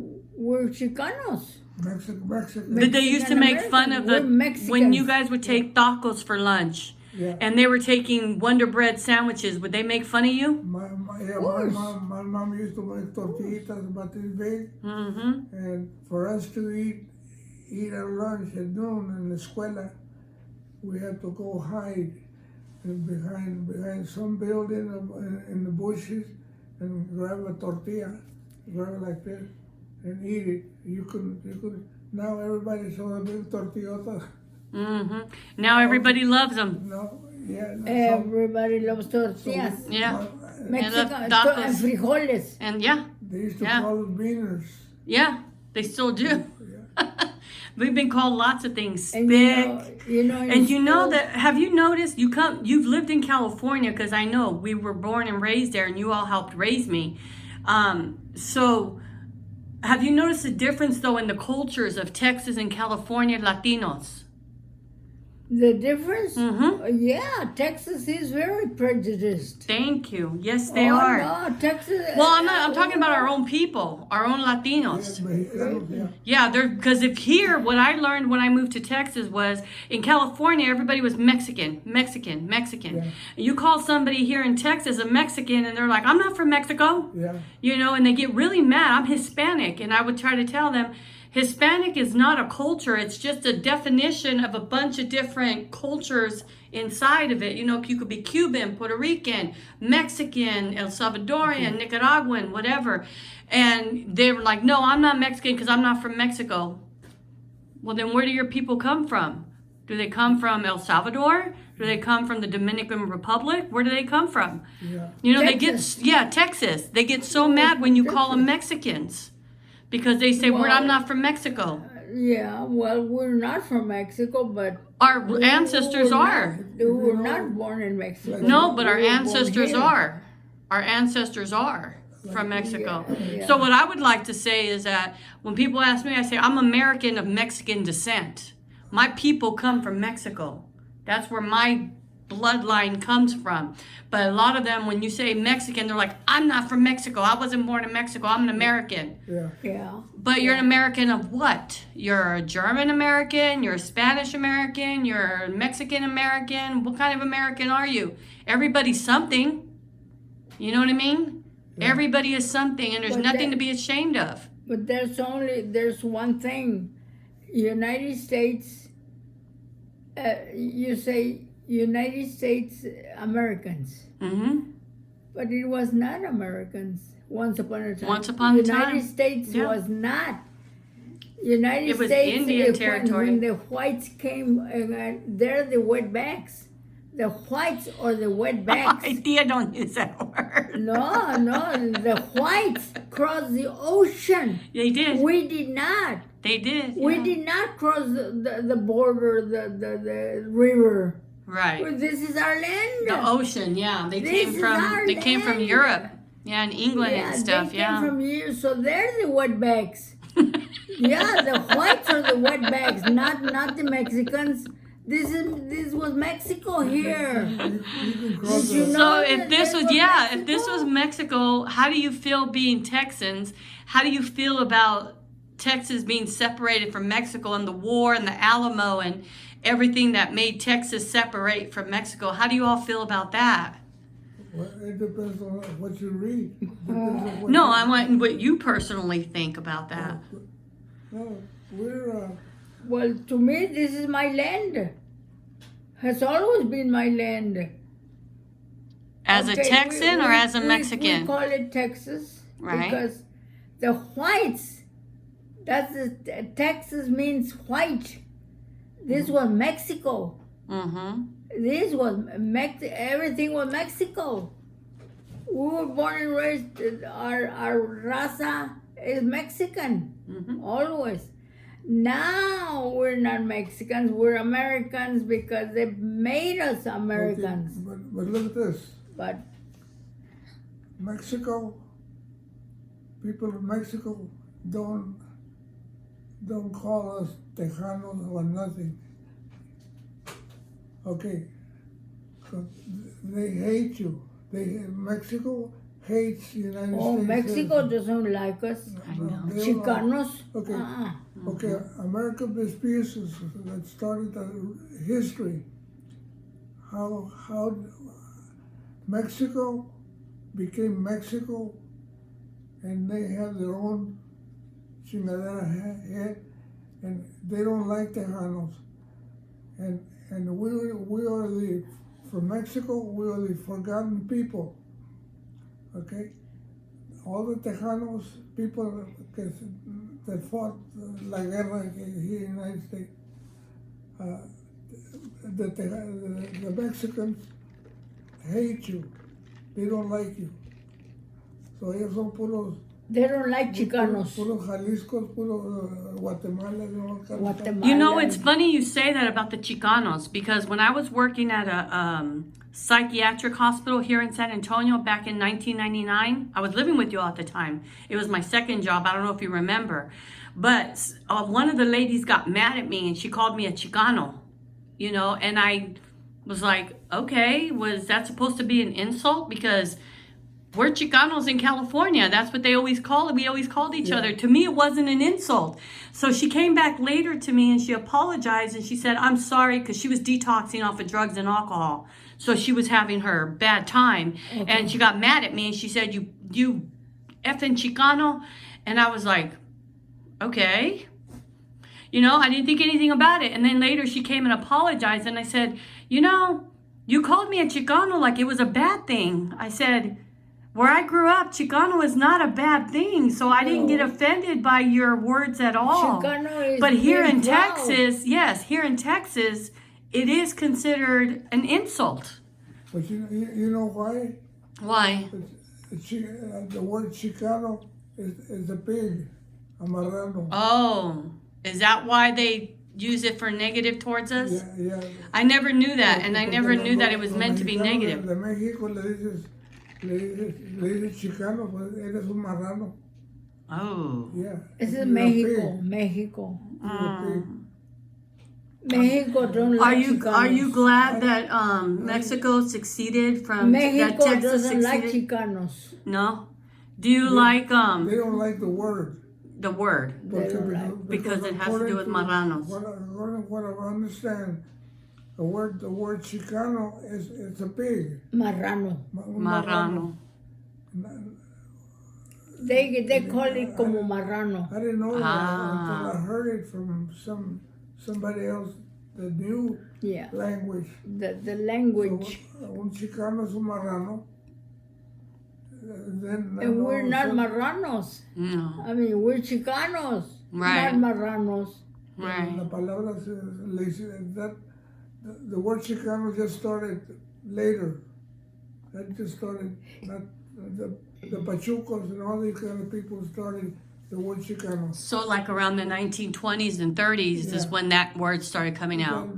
Chicanos. Mexican. Did they used to make fun of We're when Mexicans. you guys would take tacos for lunch Yeah. and they were taking Wonder Bread sandwiches? Would they make fun of you? My mom used to make tortillitas about this big, Mm-hmm. and for us to eat our lunch at noon in the escuela, we had to go hide behind some building in the bushes and grab a tortilla, grab it like this, and eat it. You couldn't. Now everybody saw a big tortillota. Mm-hmm. Now everybody loves them. No, yeah. No, Everybody loves tortillas. Yeah. Mexican tacos. and frijoles. And yeah, They used to Yeah. call us beaners. yeah, they still do. We've been called lots of things. And Thick. you know, And you know that, have you noticed, you've lived in California, because I know we were born and raised there and you all helped raise me. So have you noticed the difference though in the cultures of Texas and California Latinos? the difference? Mm-hmm. Yeah, Texas is very prejudiced. Thank you. Yes, they Oh, are. no, Texas. Well, I'm talking about our own people, our own Latinos. Yeah. Yeah, because if here, what I learned when I moved to Texas was in California, everybody was Mexican. Yeah. You call somebody here in Texas a Mexican and they're like, I'm not from Mexico. Yeah. You know, and they get really mad. I'm Hispanic. And I would try to tell them, Hispanic is not a culture. It's just a definition of a bunch of different cultures inside of it. You know, you could be Cuban, Puerto Rican, Mexican, El Salvadorian, Nicaraguan, whatever. And they were like, no, I'm not Mexican because I'm not from Mexico. Well, then where do your people come from? Do they come from El Salvador? Do they come from the Dominican Republic? Where do they come from? Yeah. You know, Texas. Texas. They get so mad when you call them Mexicans because they say, Well, I'm not from Mexico. Yeah, well, we're not from Mexico, but Our ancestors are. We were not born in Mexico. No, but our We were born ancestors here. are. Our ancestors are from Mexico. Yeah. So what I would like to say is that when people ask me, I say, I'm American of Mexican descent. My people come from Mexico. That's where my bloodline comes from. But a lot of them, when you say Mexican, they're like, I'm not from Mexico. I wasn't born in Mexico. I'm an American. Yeah. Yeah. But you're an American of what? You're a German American, you're a Spanish American, you're a Mexican American. What kind of American are you? Everybody's something. You know what I mean? Yeah. Everybody is something, and there's But nothing that- to be ashamed of. But there's one thing. United States, you say United States Americans, Mm-hmm. but it was not Americans once upon a time. Once upon a time. United States Yeah. was not. United It was States, Indian territory. when the whites came, they're the wetbacks. The whites or the wetbacks. Idea, don't use that word. No, the whites crossed the ocean. They did. We did not. They did. We yeah. did not cross the border, the river. Right. This is our land. The ocean, yeah. They This came is from our they came from land. Europe. Yeah, and England Yeah, and stuff, they came yeah. from here, so they're the wetbacks. Yeah, the whites are the wetbacks, not the Mexicans. This was Mexico here. You can cross Did you the- know? So that if this was Mexico? if this was Mexico, how do you feel being Texans? How do you feel about Texas being separated from Mexico and the war and the Alamo and everything that made Texas separate from Mexico? How do you all feel about that? Well, it depends on what you read. Depends on what No, you- I want what you personally think about that. No, we're Well, to me, this is my land. Has always been my land. As a Okay, Texan or as a Mexican? We call it Texas Right. because the whites. Texas means white. This was Mexico. Mm-hmm. This was everything was Mexico. We were born and raised. Our raza is Mexican, Mm-hmm. always. Now we're not Mexicans. We're Americans because they made us Americans. but look at this. But Mexico, people of Mexico don't call us Tejanos or nothing. Okay, so they hate you. Mexico hates the United Oh, States. Mexico doesn't like us. I know. They don't like- Chicanos. Okay. Okay, American Vespucius that started the history. How Mexico became Mexico, and they have their own chingadera head, and they don't like Tejanos, and we are the from Mexico. We are the forgotten people. Okay, all the Tejanos people that fought la guerra here in the United States. The Mexicans hate you. They don't like you. So ellos son puros. They don't like Chicanos. Puros Jaliscos, puros Guatemala, and all kinds of stuff. Guatemala. You know, it's funny you say that about the Chicanos, because when I was working at a psychiatric hospital here in San Antonio back in 1999, I was living with you all at the time. It was my second job. I don't know if you remember. But one of the ladies got mad at me and she called me a Chicano, you know, and I was like, okay, was that supposed to be an insult? Because we're Chicanos in California. That's what they always call it. We always called each other. To me, it wasn't an insult. So she came back later to me and she apologized and she said, I'm sorry, because she was detoxing off of drugs and alcohol. So she was having her bad time. Okay. And she got mad at me and she said, you effing Chicano. And I was like, okay. You know, I didn't think anything about it. And then later she came and apologized. And I said, you know, you called me a Chicano like it was a bad thing. I said, where I grew up, Chicano is not a bad thing. So I didn't get offended by your words at all. Chicano is but here in proud. Texas, yes, here in Texas, it is considered an insult. But you know why? Why? The word Chicano is a pig, a marrano. Oh, is that why they use it for negative towards us? Yeah. I never knew that, and I never knew that it was meant to be negative. De México le dices Chicano, pues eres un marrano. Oh. Yeah. This is Mexico. Mexico. Mexico don't like Chicanos. Are you glad that Mexico succeeded from Mexico that Texas doesn't like succeeded? Chicanos. No. Do you like They don't like the word. the word? Because it has to do with marranos. What I understand, the word Chicano is a pig. Marrano. Marrano. They call it como marrano. I didn't know that until I heard it from somebody else that knew language. The language. So, un Chicano es un marrano. And we're not marranos. No. I mean, we're Chicanos, Right. not marranos. Right. La palabra the word Chicano just started later. That just started, not the Pachucos and all these kind of people started the word Chicano. So like around the 1920s and 30s is when that word started coming out.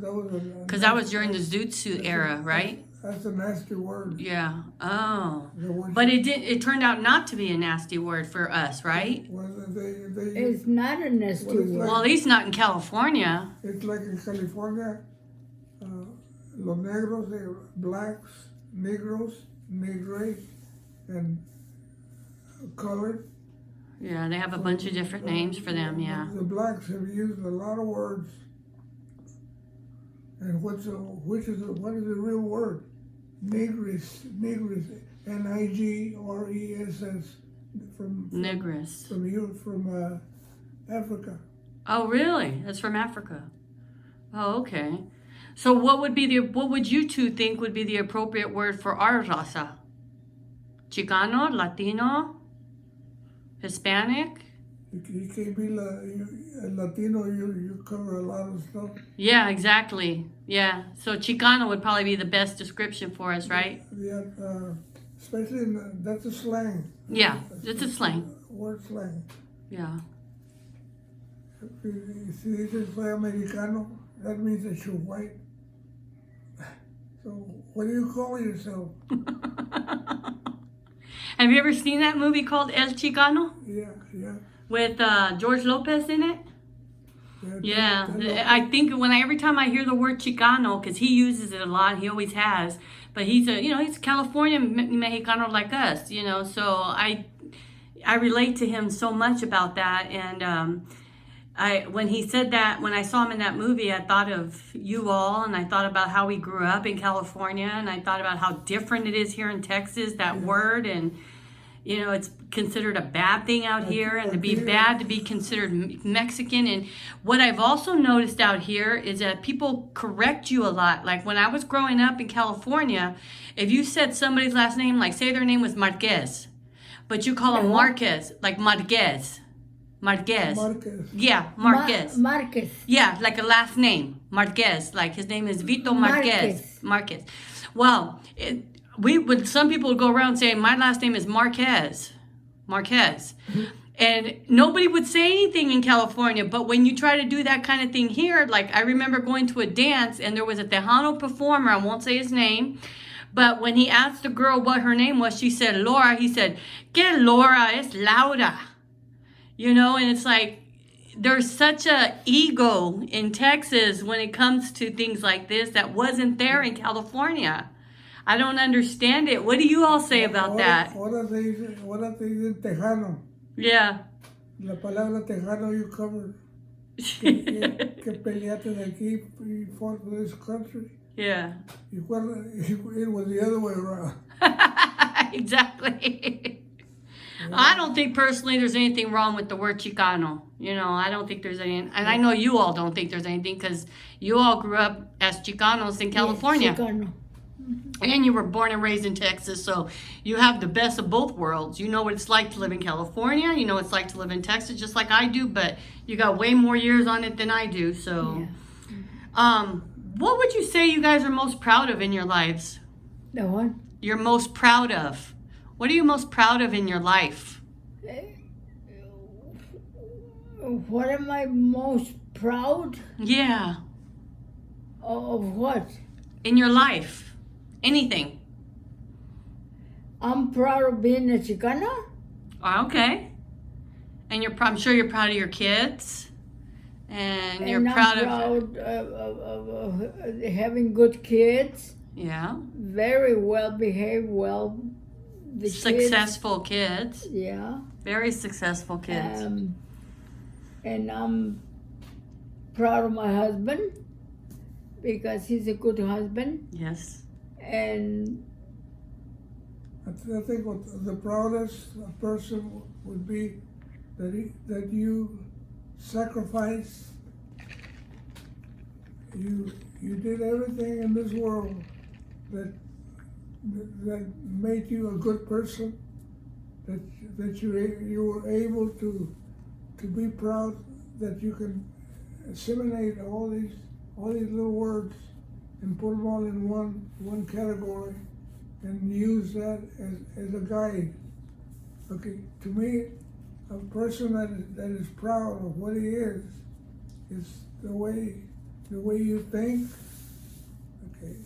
Because that was during the Zoot Suit era, right? That's a nasty word. Yeah. Oh. But it turned out not to be a nasty word for us, right? Well, It's not a nasty word. Well, at least not in California. It's like in California, los negros, they're blacks, negros, negre, and colored. Yeah, they have a bunch of different names for them, yeah. The blacks have used a lot of words. And what is the real word? Negris, Nigres, from Africa. Oh, really? That's from Africa. Oh, okay. So what would you two think would be the appropriate word for our raza? Chicano, Latino, Hispanic? You can't be Latino, you cover a lot of stuff. Yeah, exactly. Yeah. So Chicano would probably be the best description for us, right? Yeah, especially that's a slang. Yeah, it's a slang. Word slang. Yeah. Si dices soy americano, that means that you're white. So what do you call yourself? Have you ever seen that movie called El Chicano? Yeah. With George Lopez in it? Yeah, Yeah, I think every time I hear the word Chicano, because he uses it a lot, he always has, but he's he's a Californian Mexicano like us, so I relate to him so much about that. And when he said that, when I saw him in that movie, I thought of you all, and I thought about how we grew up in California, and I thought about how different it is here in Texas, that word, and it's considered a bad thing out here, and to be bad to be considered Mexican. And what I've also noticed out here is that people correct you a lot. Like when I was growing up in California, if you said somebody's last name, like say their name was Marquez, but you call them Marquez, like Marquez. Yeah, Marquez. Marquez. Yeah, like a last name, Marquez. Like his name is Vito Marquez. Well, some people would go around saying my last name is Marquez, and nobody would say anything in California. But when you try to do that kind of thing here, like I remember going to a dance and there was a Tejano performer, I won't say his name, but when he asked the girl what her name was, she said Laura. He said, "Que Laura? Es Laura." And it's like there's such a ego in Texas when it comes to things like this that wasn't there in California. I don't understand it. What do you all say about that? Ahora te dicen tejano. Yeah. La palabra tejano you covered. Que peleaste de aquí, you fought for this country. Yeah. It was the other way around. Exactly. I don't think personally there's anything wrong with the word Chicano. I don't think there's any, and I know you all don't think there's anything because you all grew up as Chicanos in California. Yes, Chicano. And you were born and raised in Texas, so you have the best of both worlds. You know what it's like to live in California. You know what it's like to live in Texas, just like I do, but you got way more years on it than I do. So, what would you say you guys are most proud of in your lives? The what? You're most proud of. What are you most proud of in your life? What am I most proud? Yeah. Of what? In your life. Anything. I'm proud of being a Chicana. Okay. And I'm sure you're proud of your kids. And you're I'm proud of having good kids. Yeah. Very well behaved, successful kids. Yeah. Very successful kids. And I'm proud of my husband because he's a good husband. Yes. And I think what the proudest a person would be that you sacrifice. You did everything in this world that made you a good person. That you were able to be proud that you can assimilate all these little words and put them all in one category and use that as a guide. Okay, to me, a person that is proud of what he is the way you think, okay,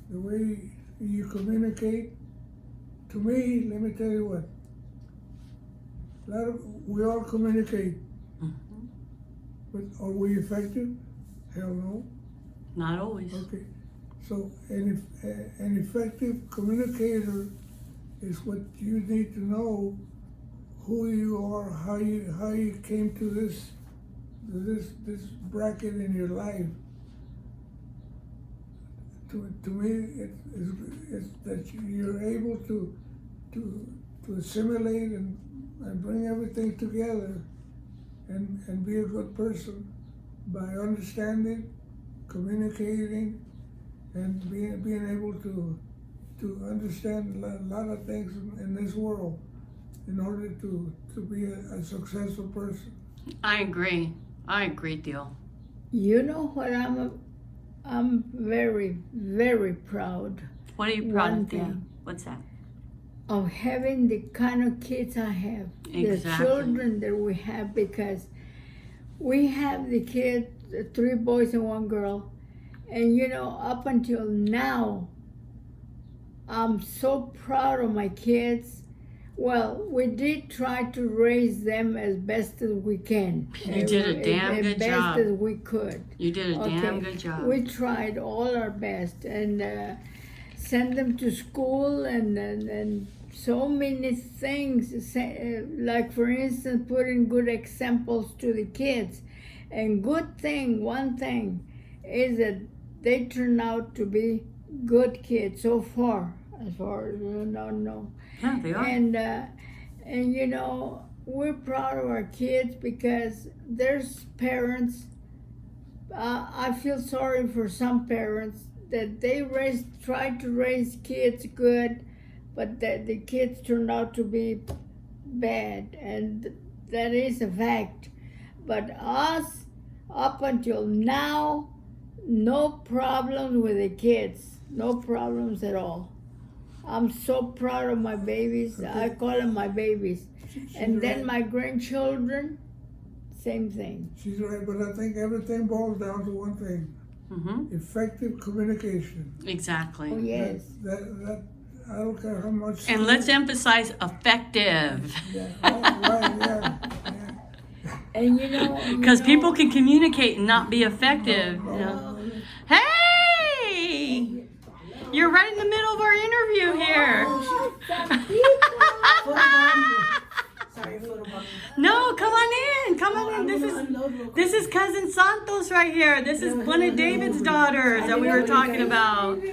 the way you communicate. To me, let me tell you what, we all communicate, but are we effective? Hell no. Not always. Okay, so an effective communicator is what you need to know who you are, how you came to this bracket in your life. To me, it's that you're able to assimilate and bring everything together and be a good person by understanding, communicating, and being able to understand a lot of things in this world in order to be a successful person. I agree, Theo. You know what I'm very, very proud. What are you proud of, Theo? What's that? Of having the kind of kids I have. Exactly. The children that we have, because we have the kids, 3 boys and 1 girl. And up until now, I'm so proud of my kids. Well, we did try to raise them as best as we can. You did a damn good As job. best as we could. You did a damn good job. We tried all our best and sent them to school and so many things. Like for instance, putting good examples to the kids. And one thing is that they turn out to be good kids so far, as far as we know. Yeah, they are. And you know, we're proud of our kids because there's parents. I feel sorry for some parents that they tried to raise kids good, but that the kids turned out to be bad, and that is a fact. But us, up until now, no problems with the kids, no problems at all. I'm so proud of my babies. I call them my babies. And then my grandchildren, same thing. She's right, but I think everything boils down to one thing: effective communication. Exactly. Oh yes. That I don't care how much. And let's emphasize effective. Yeah, right, yeah. And you know, Because people can communicate and not be effective. You know? Hey! You're right in the middle of our interview here. Sorry, No, come on in. Come on in. This is cousin Santos right here. This is one of David's daughters that we were talking about. Such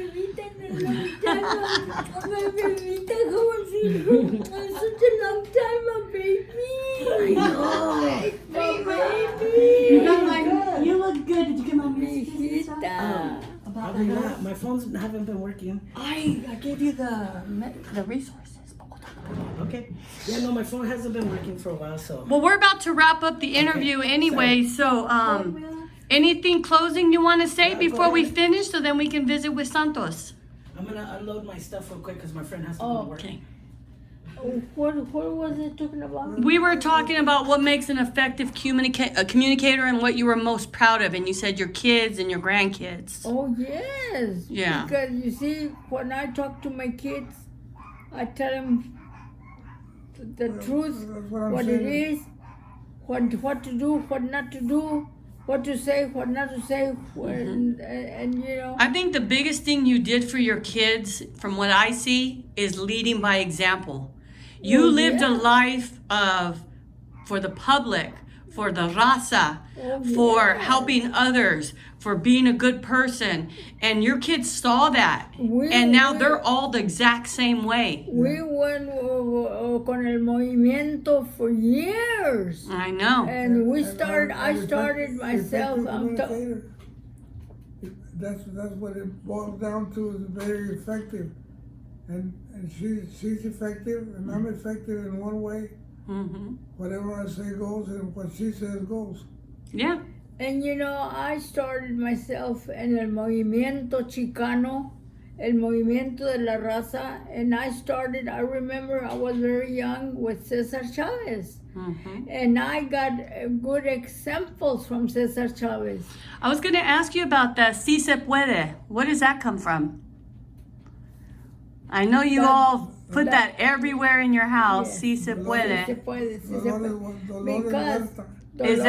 a long time, my baby. I know. You look good. Did you get my messages? Probably not. My phones haven't been working. I gave you the resources. Okay. Yeah, no, my phone hasn't been working for a while, so. Well, we're about to wrap up the interview anyway, so anything closing you want to say before we finish, so then we can visit with Santos? I'm gonna unload my stuff real quick because my friend has to go to work. Okay. What was it talking about? We were talking about what makes an effective communicator and what you were most proud of, and you said your kids and your grandkids. Oh yes. Yeah. Because you see, when I talk to my kids, I tell them the truth, what it is, what to do, what not to do, what to say, what not to say, and you know. I think the biggest thing you did for your kids, from what I see, is leading by example. You lived a life for the public, for the RAZA, for helping others, for being a good person. And your kids saw that. And now they're all the exact same way. We went con el movimiento for years. I know. And I started myself. That's what it boils down to, is very effective. And she's effective, and I'm effective in one way. Whatever I say goes, and what she says goes. Yeah. And you know, I started myself in el movimiento Chicano, el movimiento de la raza, and I remember I was very young with Cesar Chavez. And I got good examples from Cesar Chavez. I was going to ask you about that Si Se Puede. Where does that come from? I know you all put that everywhere in your house. Yes. Si Se Puede. Si se puede, si se puede. Because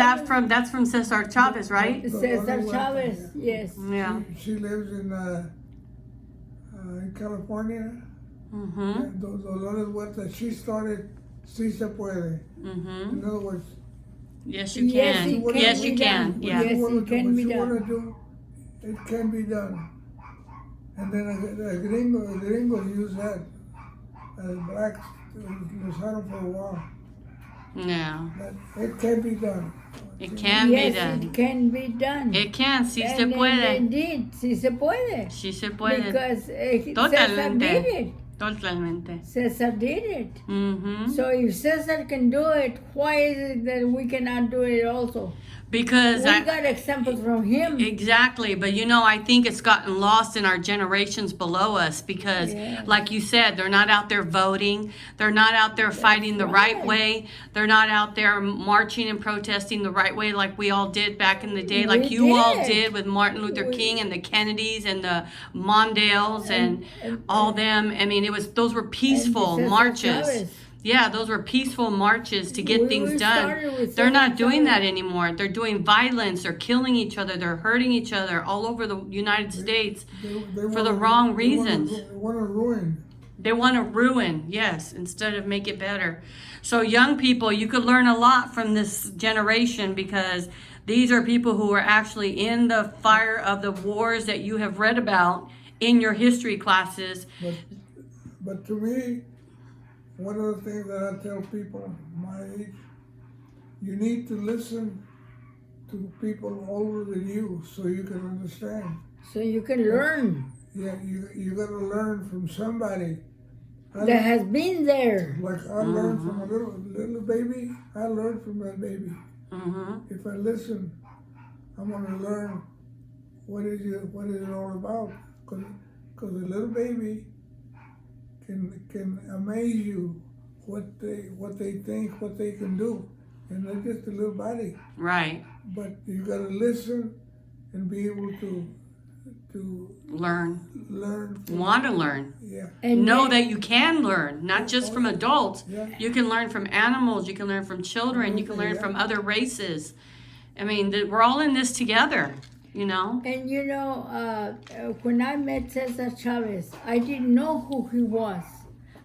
that's from Cesar Chavez, right? Cesar Chavez, yes. Yeah. She lives in California. Dolores Huerta. She started Si Se Puede. In other words, yes, you can. Yes, you can. Yeah. Yes, it can be done. It can be done. And then a gringo use that as blacks usaron for a while. Yeah. But it can be done. It can be Yes, done. it can be done. It can. Si se And puede. indeed, si se puede. Si se puede. Because Cesar Totalmente. did it. Totalmente. Cesar did it. Mm-hmm. So if Cesar can do it, why is it that we cannot do it also? Because We got examples from him. Exactly, but you know, I think it's gotten lost in our generations below us because, Yes. like you said, they're not out there voting. They're not out there fighting the right way. They're not out there marching and protesting the right way like we all did back in the day, like We you all did. did with Martin Luther King and the Kennedys and the Mondales and all them. I mean, those were peaceful Cesar marches. Chavez. Yeah, those were peaceful marches to get We things started done. with They're not Cesar doing that Chavez. anymore. They're doing violence. They're killing each other. They're hurting each other all over the United States for the wrong reasons. They want to ruin. They want to ruin, yes, instead of make it better. So young people, you could learn a lot from this generation because these are people who are actually in the fire of the wars that you have read about in your history classes. But to me, one of the things that I tell people my age, you need to listen to people older than you so you can understand. So you can learn. Yeah, you got to learn from somebody. That has been there. Like I learned from a little baby, I learned from that baby. Mm-hmm. If I listen, I'm gonna learn what is it all about. Cause a little baby can amaze you what they think, what they can do, and they're just a little body. Right. But you gotta listen and be able to Learn. from- Want to learn. Yeah. And Know then- that you can learn, not just from adults. Yeah. You can learn from animals. You can learn from children. You can learn from other races. I mean, we're all in this together, you know? And when I met Cesar Chavez, I didn't know who he was.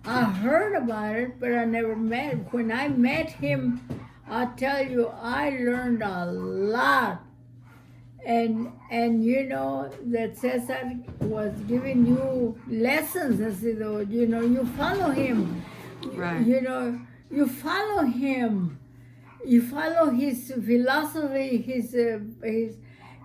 I heard about it, but I never met him. When I met him, I tell you, I learned a lot. And that Cesar was giving you lessons, as though, you follow him. Right. You follow him. You follow his philosophy,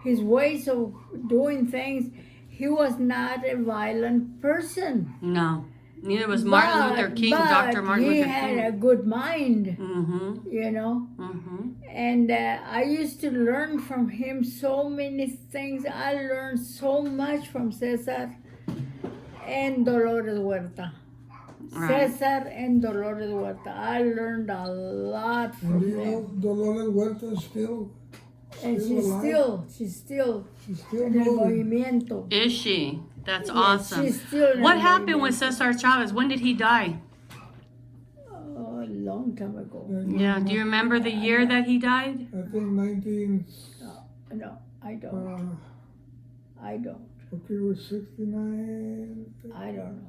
his ways of doing things. He was not a violent person. No. Neither was Martin Luther King, Dr. Martin he Luther had a King. good mind, Mm-hmm. Mm-hmm. And I used to learn from him so many things. I learned so much from Cesar and Dolores Huerta. Right. Cesar and Dolores Huerta. I learned a lot And from you know, them. Dolores Huerta still And alive. she's still She's still in el moving. movimiento. Is she? That's Yes, awesome. she's still in What el happened with movimiento. Cesar Chavez? When did he die? Oh, a long time ago. Yeah. Do you remember the year that he died? I think 19. No, I don't. I don't. Okay, it was 69. I don't know.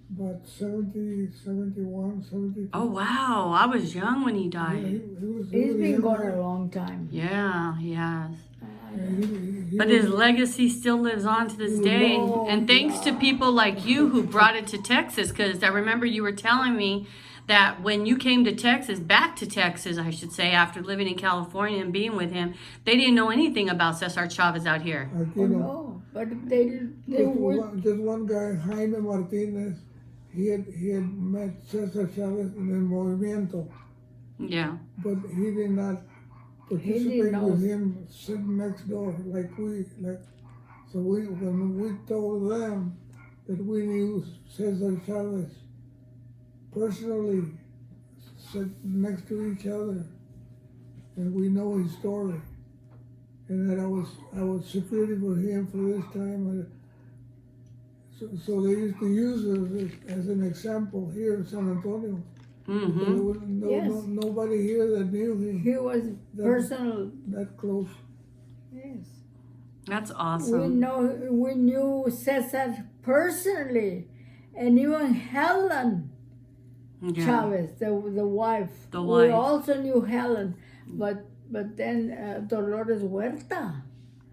About 70, 71, 72. Oh, wow. I was young when he Yeah, died. He's been young gone guy. a long time. Yeah, he has. He But was- his legacy still lives on to this day. And thanks to people like you who brought it to Texas, because I remember you were telling me that when you came to Texas, back to Texas, I should say, after living in California and being with him, they didn't know anything about Cesar Chavez out here. like, Oh, you know, no, but they would. just one guy, Jaime Martinez, he had met Cesar Chavez in el Movimiento, Yeah. but he did not participate know. with him sitting next door so when we told them that we knew Cesar Chavez personally, sit next to each other, and we know his story, and that I was security for him for this time. So they used to use us as an example here in San Antonio. Mm-hmm. There was Yes. nobody here that knew him He was personal. that close. Yes. That's awesome. We knew Cesar personally, and even Helen Yeah. Chavez, the wife. The We wife. also knew Helen, but then Dolores Huerta.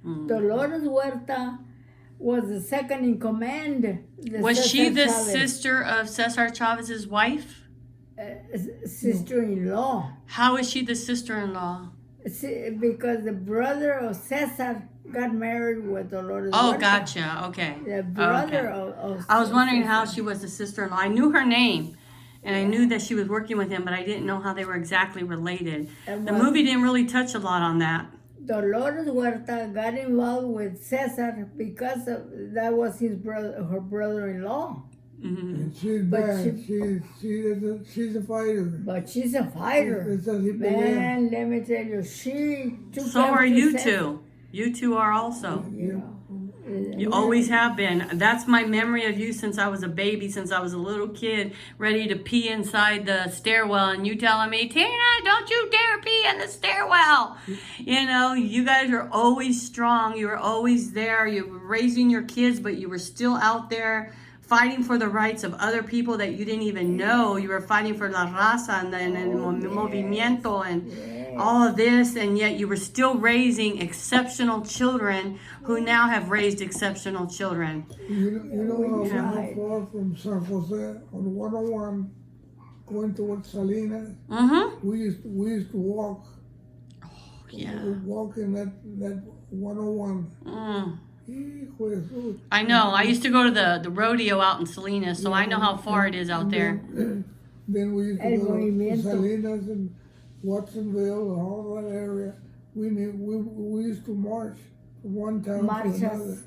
Mm. Dolores Huerta was the second in command. Was she Cesar the Chavez, sister of Cesar Chavez's wife? sister-in-law? How is she the sister-in-law? Because the brother of Cesar got married with Dolores Oh, Huerta. gotcha. Okay. The brother Okay. of I was wondering how Cesar. she was the sister-in-law. I knew her name, and I knew that she was working with him, but I didn't know how they were exactly related. And The what- movie didn't really touch a lot on that. Dolores Huerta got involved with Cesar because that was her brother-in-law. Hmm. And she's But bad. She's a fighter. But she's a fighter. It's a hip Man, let me tell you, she took So after are you Cesar. two. You two are also. You know, You always have been. That's my memory of you since I was a baby, since I was a little kid, ready to pee inside the stairwell, and you telling me, Tina, don't you dare pee in the stairwell. You know, you guys are always strong. You were always there. You were raising your kids, but you were still out there fighting for the rights of other people that you didn't even know. You were fighting for La Raza and Movimiento and all of this, and yet you were still raising exceptional children who now have raised exceptional children. You know how far from San Jose on 101 going towards SELENA? Mm-hmm. We used to walk. Yeah. We would walk in that 101. I know. I used to go to the rodeo out in Salinas, so I know how far it is out there. Then we used to go to Salinas and Watsonville and all that area. We used to march from one town to another.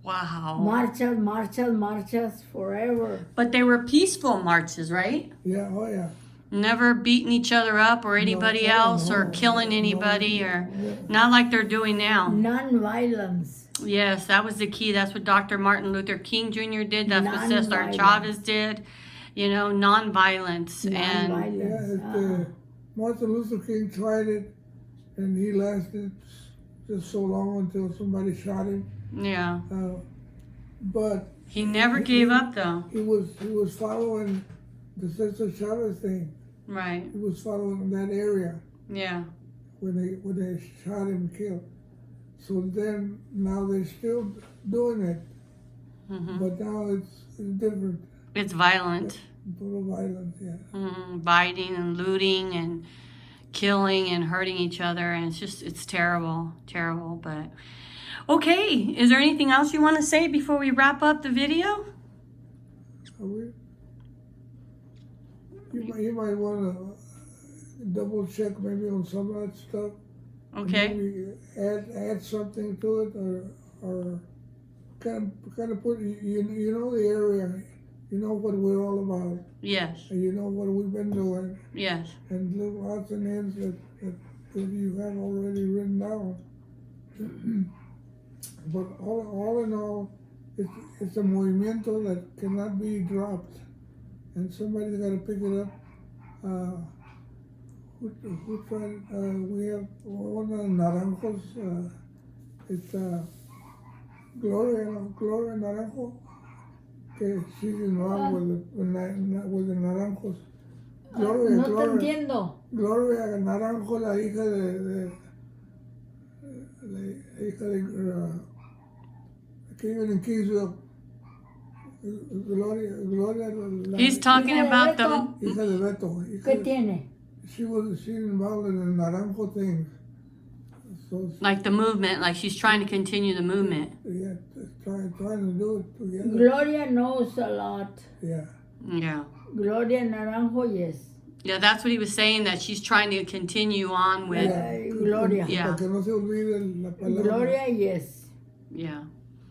Wow. Marchas forever. But they were peaceful marches, right? Yeah, oh yeah. Never beating each other up or anybody else or killing anybody or not like they're doing now. Non-violence. Yes, that was the key. That's what Dr. Martin Luther King Jr. did. That's what Cesar Chavez did. You know, non-violence. And Martin Luther King tried it, and he lasted just so long until somebody shot him. Yeah. But he never gave up, though. He was following the Cesar Chavez thing. Right. He was following that area. Yeah. When they shot him and killed. So then now they're still doing it, but now it's different. It's violent. Total violence, yeah. Biting and looting and killing and hurting each other, and it's terrible, terrible. But okay, is there anything else you want to say before we wrap up the video? You might want to double check maybe on some of that stuff. Okay. Maybe add something to it, or kind of put you know the area, you know what we're all about. Yes. And you know what we've been doing. Yes. And little odds and ends that you have already written down. But all in all, it's a movimiento that cannot be dropped, and somebody's got to pick it up. Who tried it? We have one of the Naranjos. It's Gloria Naranjo. Okay, she's involved with the Naranjos. Gloria, No te entiendo. Gloria Naranjo, la hija de que vive en Kingsville. Gloria. He's talking about the. Hija de Beto. ¿Qué tiene? She's involved in the Naranjo thing. So like the movement, like she's trying to continue the movement. Yeah, trying to do it together. Gloria knows a lot. Yeah. Yeah. Gloria Naranjo, yes. Yeah, that's what he was saying, that she's trying to continue on with. Gloria. Yeah. Gloria, yes. Yeah.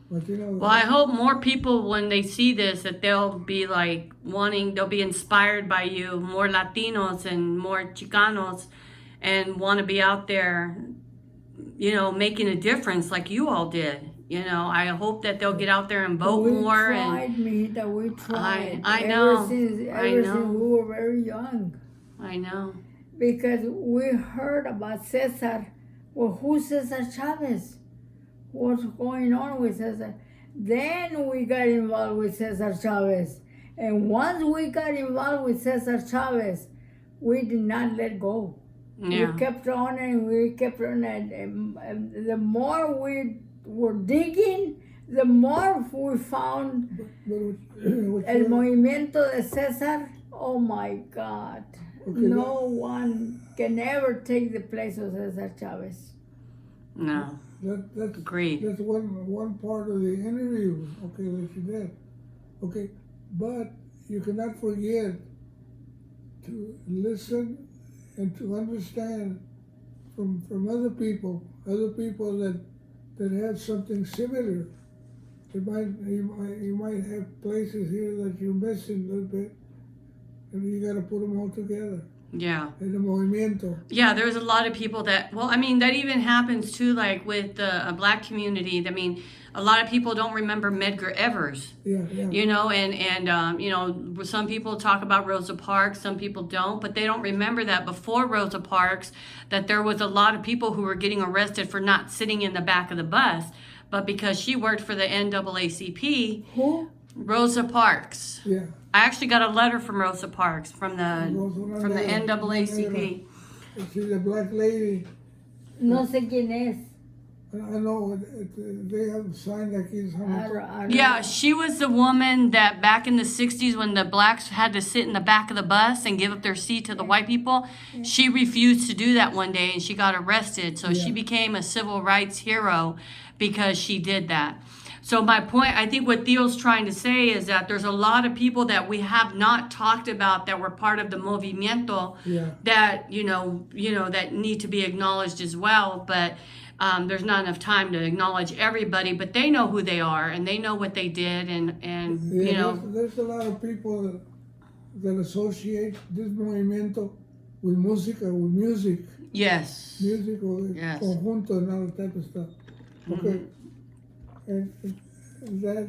Well, I hope more people, when they see this, that they'll be like they'll be inspired by you, more Latinos and more Chicanos, and want to be out there, you know, making a difference like you all did. You know, I hope that they'll get out there and vote more. We tried. I know. Ever since we were very young. I know. Because we heard about Cesar. Well, who's Cesar Chavez? What's going on with Cesar? Then we got involved with Cesar Chavez. And once we got involved with Cesar Chavez, we did not let go. Yeah. We kept on and we kept on. And the more we were digging, the more we found el movimiento de Cesar. Oh my God. Okay, no one can ever take the place of Cesar Chavez. No. That's agreed. That's one part of the interview, okay, that you did. Okay, but you cannot forget to listen and to understand from other people that have something similar. You might have places here that you're missing a little bit, and you got to put them all together. Yeah. en el movimiento. Yeah, there's a lot of people that, well, I mean, that even happens too, like with the black community. I mean, a lot of people don't remember Medgar Evers. Yeah, yeah. You know, and you know, some people talk about Rosa Parks, some people don't, but they don't remember that before Rosa Parks, that there was a lot of people who were getting arrested for not sitting in the back of the bus, but because she worked for the NAACP. Who? Rosa Parks. Yeah. I actually got a letter from Rosa Parks from the NAACP. She's a black lady. No sé quién es. I know they have signed aquí. Yeah, she was the woman that back in the 60s when the blacks had to sit in the back of the bus and give up their seat to the white people, she refused to do that one day and she got arrested. So she became a civil rights hero because she did that. So my point, I think what Theo's trying to say is that there's a lot of people that we have not talked about that were part of the movimiento that, you know, that need to be acknowledged as well. But there's not enough time to acknowledge everybody, but they know who they are and they know what they did. And you know. There's a lot of people that associate this movimiento with música, with music. Yes. Music or conjunto and all that type of stuff. Okay. And that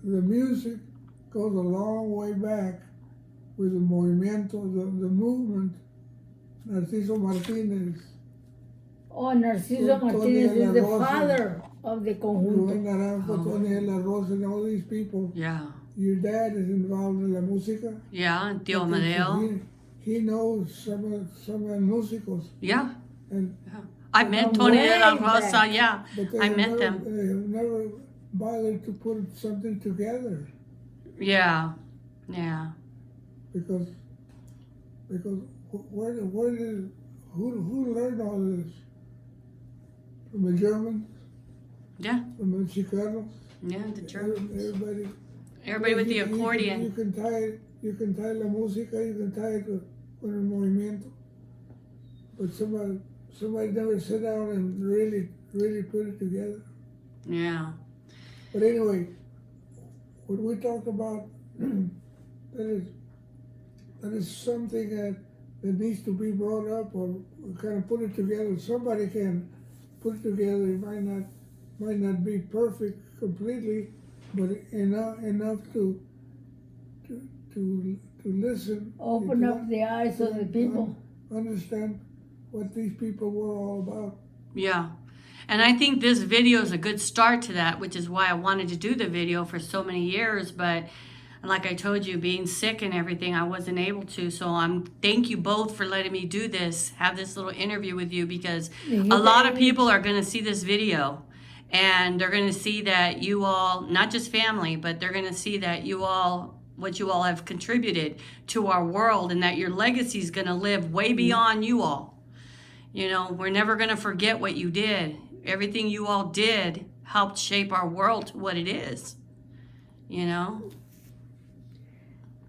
the music goes a long way back with the movimiento, the movement. Narciso Martinez. Oh, Narciso Martinez is the father of the conjunto. Naranjo, Tony La Rosa, and all these people. Yeah. Your dad is involved in la música. Yeah, and Tío Amadeo. He knows some of the músicos. Yeah. And I met Tony de la Rosa, yeah. I met them. They have never bothered to put something together. Yeah, yeah. Because who learned all this? From the Germans? Yeah. From the Chicanos? Yeah, the Germans. Everybody with the accordion. You can tie la música, you can tie it con el movimiento. But somebody never sat down and really put it together. Yeah. But anyway, what we talked about, that is something that needs to be brought up or kind of put it together. Somebody can put it together. It might not be perfect completely, but enough to listen. Open up the eyes of the people. Understand what these people were all about. Yeah. And I think this video is a good start to that, which is why I wanted to do the video for so many years. But like I told you, being sick and everything, I wasn't able to. So thank you both for letting me do this, have this little interview with you, because a lot of people are going to see this video. And they're going to see that you all, not just family, but they're going to see that you all, what you all have contributed to our world, and that your legacy is going to live way beyond you all. You know, we're never going to forget what you did. Everything you all did helped shape our world to what it is, you know?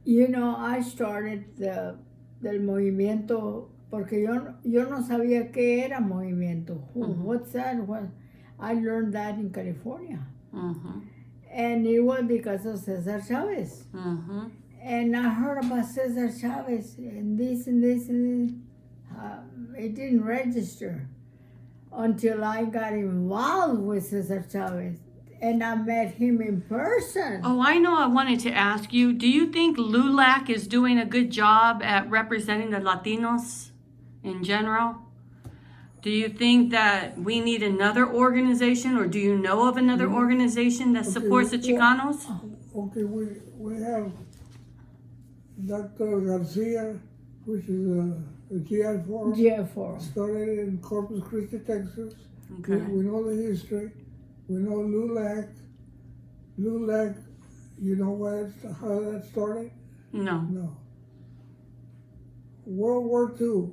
You know, I started del movimiento porque yo no sabía qué era movimiento. What's that? I learned that in California. And it was because of Cesar Chavez. And I heard about Cesar Chavez and this and this and this. It didn't register until I got involved with Cesar Chavez and I met him in person. Oh, I know. I wanted to ask you, do you think LULAC is doing a good job at representing the Latinos in general? Do you think that we need another organization, or do you know of another organization that supports the Chicanos? Okay, we have Dr. Garcia, which is a GI Forum. GI Forum. Started in Corpus Christi, Texas. Okay. We know the history. We know LULAC. LULAC, you know how that started? No. No. World War II.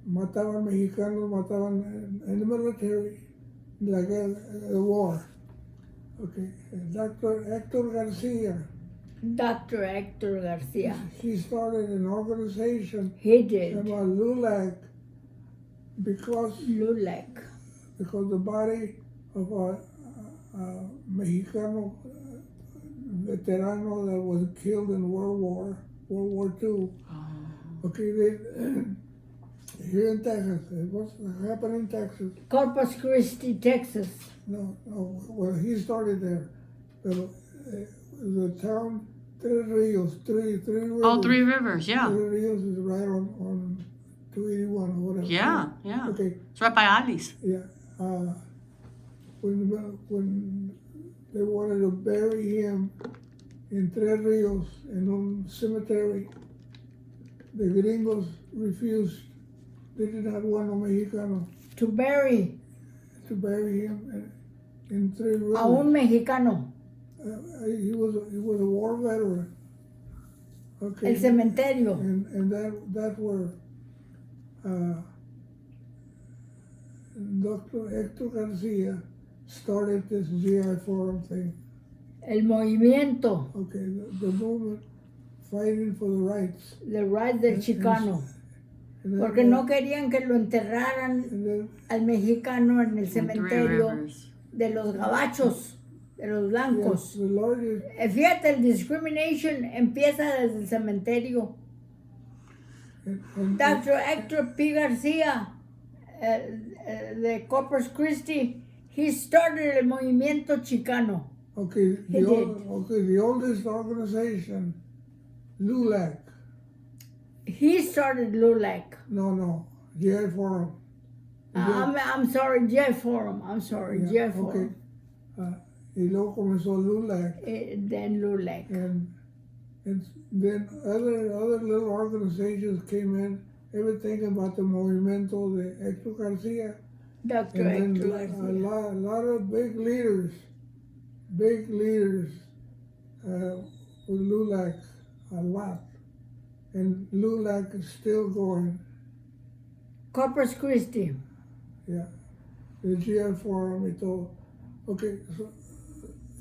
Mataban mexicanos, mataban in the military, like a war. Okay. Dr. Hector Garcia. Dr. Hector Garcia. He started an organization. He did. About LULAC because the body of a Mexicano veterano that was killed in World War II Okay, here in Texas, what's happened in Texas? Corpus Christi, Texas. No, well, he started there. But the town, Tres Rios, three rivers. Oh, Three Rivers, yeah. Tres Rios is right on 281 or whatever. Yeah, yeah. Okay, It's right by Ali's. yeah. When they wanted to bury him in Tres Rios in a cemetery, the gringos refused. They did not want a Mexicano To bury to bury him in Tres Rios. a un mexicano. He was a war veteran. Okay. El cementerio. And that's where Dr. Hector Garcia started this GI Forum thing. El movimiento. Okay, the movement fighting for the rights. The right del Chicano. And then- Porque no querían que lo enterraran and then al mexicano en el In Three cementerio Rivers. de los gabachos, de los blancos. the largest, Fíjate, el discrimination empieza desde el cementerio. and Dr. Hector P. García, de Corpus Christi, he started el movimiento Chicano. okay, He did. the oldest organization, LULAC. He started LULAC. No, GI Forum. I'm sorry, J Forum. I'm sorry, Yeah, J Forum. Y luego comenzó LULAC. Then LULAC. And then other little organizations came in, everything about the Movimiento de Hector Garcia. Dr. And Hector then a Garcia. lot of big leaders with LULAC, a lot. And LULAC is still going, Corpus Christi. yeah. The GI Forum y todo. Okay,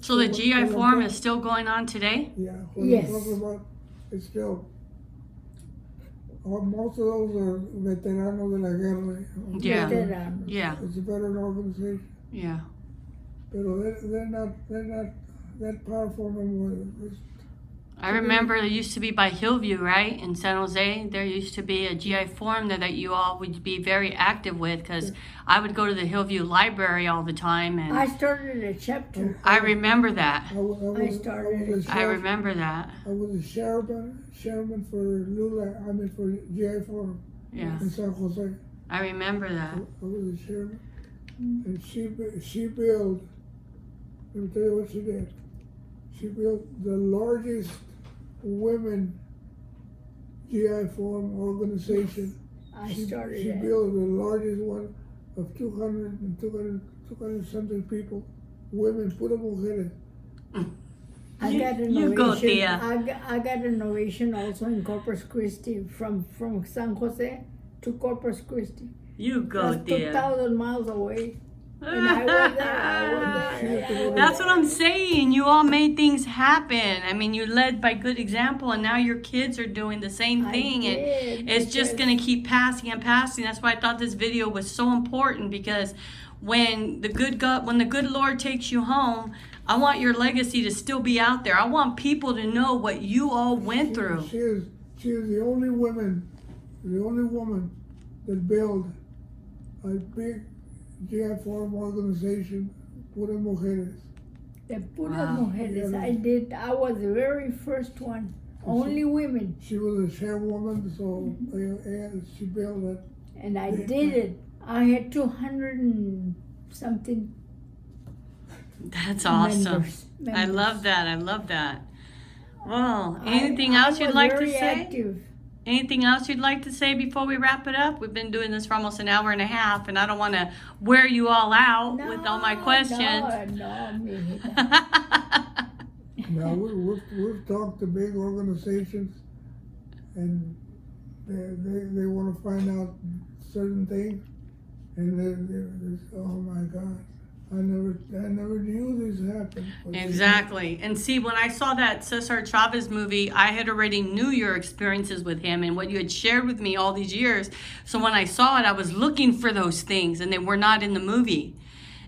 So the what- GI what Forum about- is still going on today? yeah, what Yes. I'm talking about, it's still, most of those are veteranos de la guerra. Yeah. Veteranos. Yeah, It's a veteran organization, yeah. pero they're not that powerful anymore. I remember there used to be by Hillview, right, in San Jose. There used to be a GI forum there that you all would be very active with, because I would go to the Hillview Library all the time, I and started a chapter. I remember that. started- I remember that. I was a chairman for Lula. I mean for GI Forum Yeah, in San Jose. I remember that. I was a chairman, and she built. Let me tell you what she did. She built the largest women GI Forum organization. I She started built the largest one of 200 something people, women, pura mujeres. I got an You go, ovation. Tia. I got an ovation also in Corpus Christi from San Jose to Corpus Christi. You go, That's dear. 2,000 miles away. And I was there. That's what I'm saying. You all made things happen. I mean, you led by good example, and now your kids are doing the same thing, and it's just gonna keep passing and passing. That's why I thought this video was so important, because when the good Lord takes you home, I want your legacy to still be out there. I want people to know what you all went through. She is the only woman that built a big GI Forum organization, pura mujeres. The puras Wow. mujeres. I was the very first one. Only women. She was a chairwoman, so she built that. And I did it. I had 200 and something That's awesome. I members. love that. I love that. Well, I- anything I else you'd was like to very say? active. Anything else you'd like to say before we wrap it up? We've been doing this for almost an hour and a half, and I don't want to wear you all out with all my questions. No, mijita. Now we've talked to big organizations, and they want to find out certain things, and they oh my God, I never knew this happened. Exactly. And see, when I saw that Cesar Chavez movie, I had already knew your experiences with him and what you had shared with me all these years. So when I saw it, I was looking for those things, and they were not in the movie.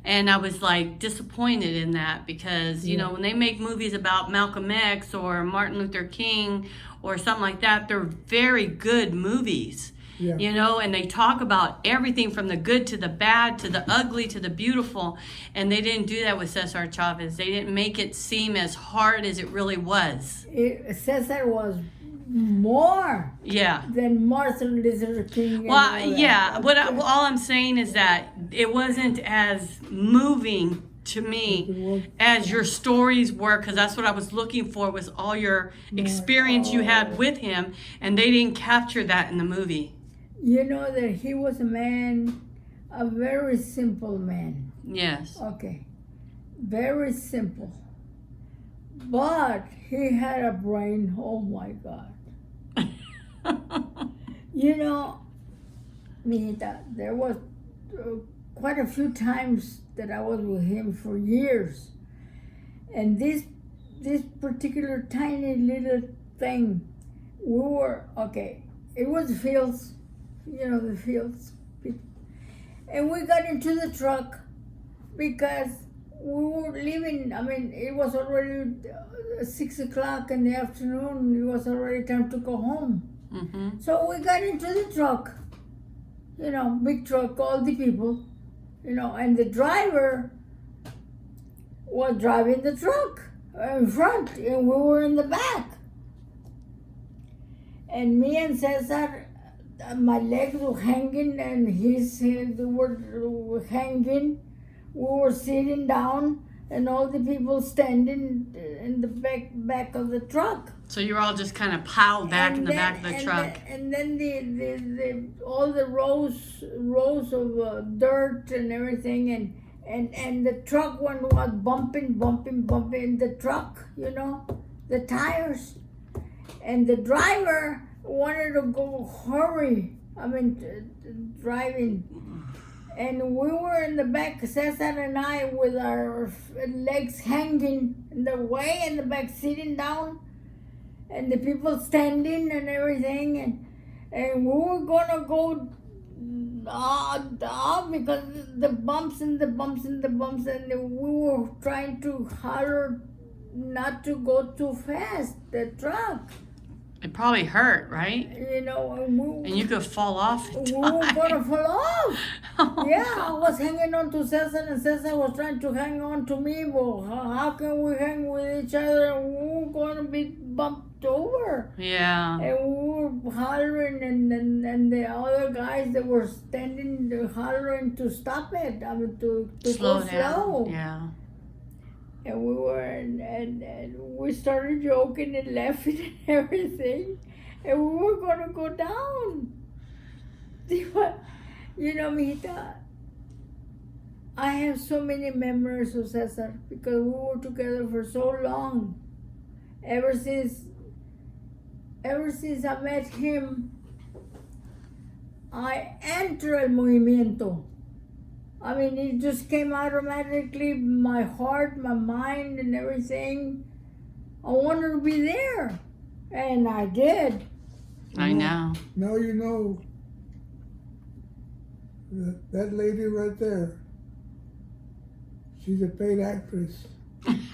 And I was like disappointed in that because, you know, when they make movies about Malcolm X or Martin Luther King or something like that, they're very good movies. Yeah. You know, and they talk about everything from the good to the bad to the ugly to the beautiful. And they didn't do that with Cesar Chavez. They didn't make it seem as hard as it really was. Cesar was more Yeah. than Martin Luther King. and all Well, that. yeah. All I'm saying is that it wasn't as moving to me as your stories were, because that's what I was looking for, was all your experience you had with him, and they didn't capture that in the movie. You know that he was a man, a very simple man. Yes. Okay. Very simple. But he had a brain, oh my God. You know, Mijita, there was quite a few times that I was with him for years. And this particular tiny little thing, we were, okay, it was the fields, you know, the fields. And we got into the truck because we were leaving. I mean, it was already 6 o'clock in the afternoon. It was already time to go home. Mm-hmm. So we got into the truck, you know, big truck, all the people, you know, and the driver was driving the truck in front, and we were in the back. And me and Cesar, my legs were hanging, and his were hanging. We were sitting down, and all the people standing in the back of the truck. So you were all just kind of piled back in the back of the truck. And then the all the rows of dirt and everything, and the truck one was bumping the truck, you know, the tires, and the driver wanted to go hurry. I mean, driving. And we were in the back, Cesar and I, with our legs hanging in the way in the back, sitting down, and the people standing and everything, and we were gonna go because the bumps and we were trying to holler not to go too fast, the truck. It probably hurt, right? You know, And you could fall off and we were die. gonna fall off. Oh, Yeah, I was hanging on to Cesar, and Cesar was trying to hang on to me. But how can we hang with each other? And we were going to be bumped over. Yeah. And we were hollering, and the other guys that were standing hollering to stop it. I mean, to Slow go down. slow. Yeah. And we were, and we started joking and laughing and everything. And we were going to go down. You know, Mijita, I have so many memories of Cesar because we were together for so long. Ever since I met him, I entered El Movimiento. I mean, it just came automatically, my heart, my mind, and everything. I wanted to be there, and I did. I know. Now you know that lady right there. She's a paid actress.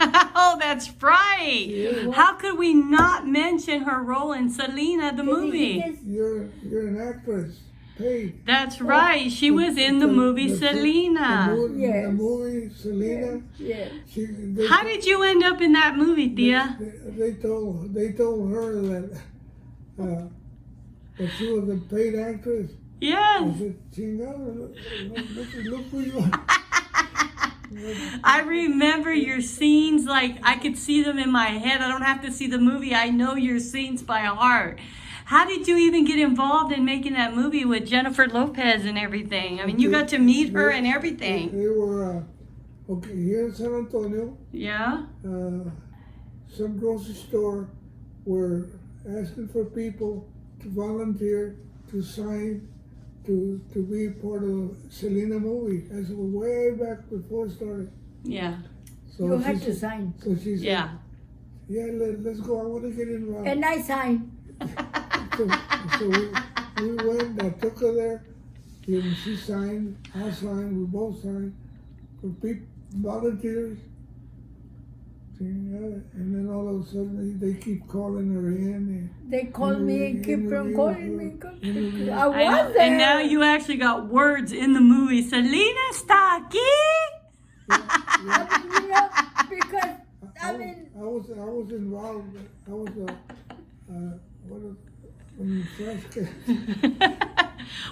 Oh, that's right. Yeah. How could we not mention her role in Selena, the movie? You're an actress, paid. That's right. She was in the movie Selena. Yes. The movie Selena. Yes. How did you end up in that movie, Tia? They told her that she was a paid actress. I Yes. said, "Chingado, look who you are." I remember your scenes, like I could see them in my head. I don't have to see the movie. I know your scenes by heart. How did you even get involved in making that movie with Jennifer Lopez and everything? I mean, you got to meet her and everything. They were here in San Antonio. Yeah? Some grocery store were asking for people to volunteer to sign to be part of the Selena movie. That's way back before it started. Yeah. So You she had to said- sign. So she said, Yeah. let's go. I want to get involved. And I signed. So we went. I took her there. And she signed. I signed. We both signed. volunteers. And then all of a sudden they keep calling her in. They called me and keep on calling me. I I know. was there. And now you actually got words in the movie. Selena está aquí. Because I mean, I was involved. I was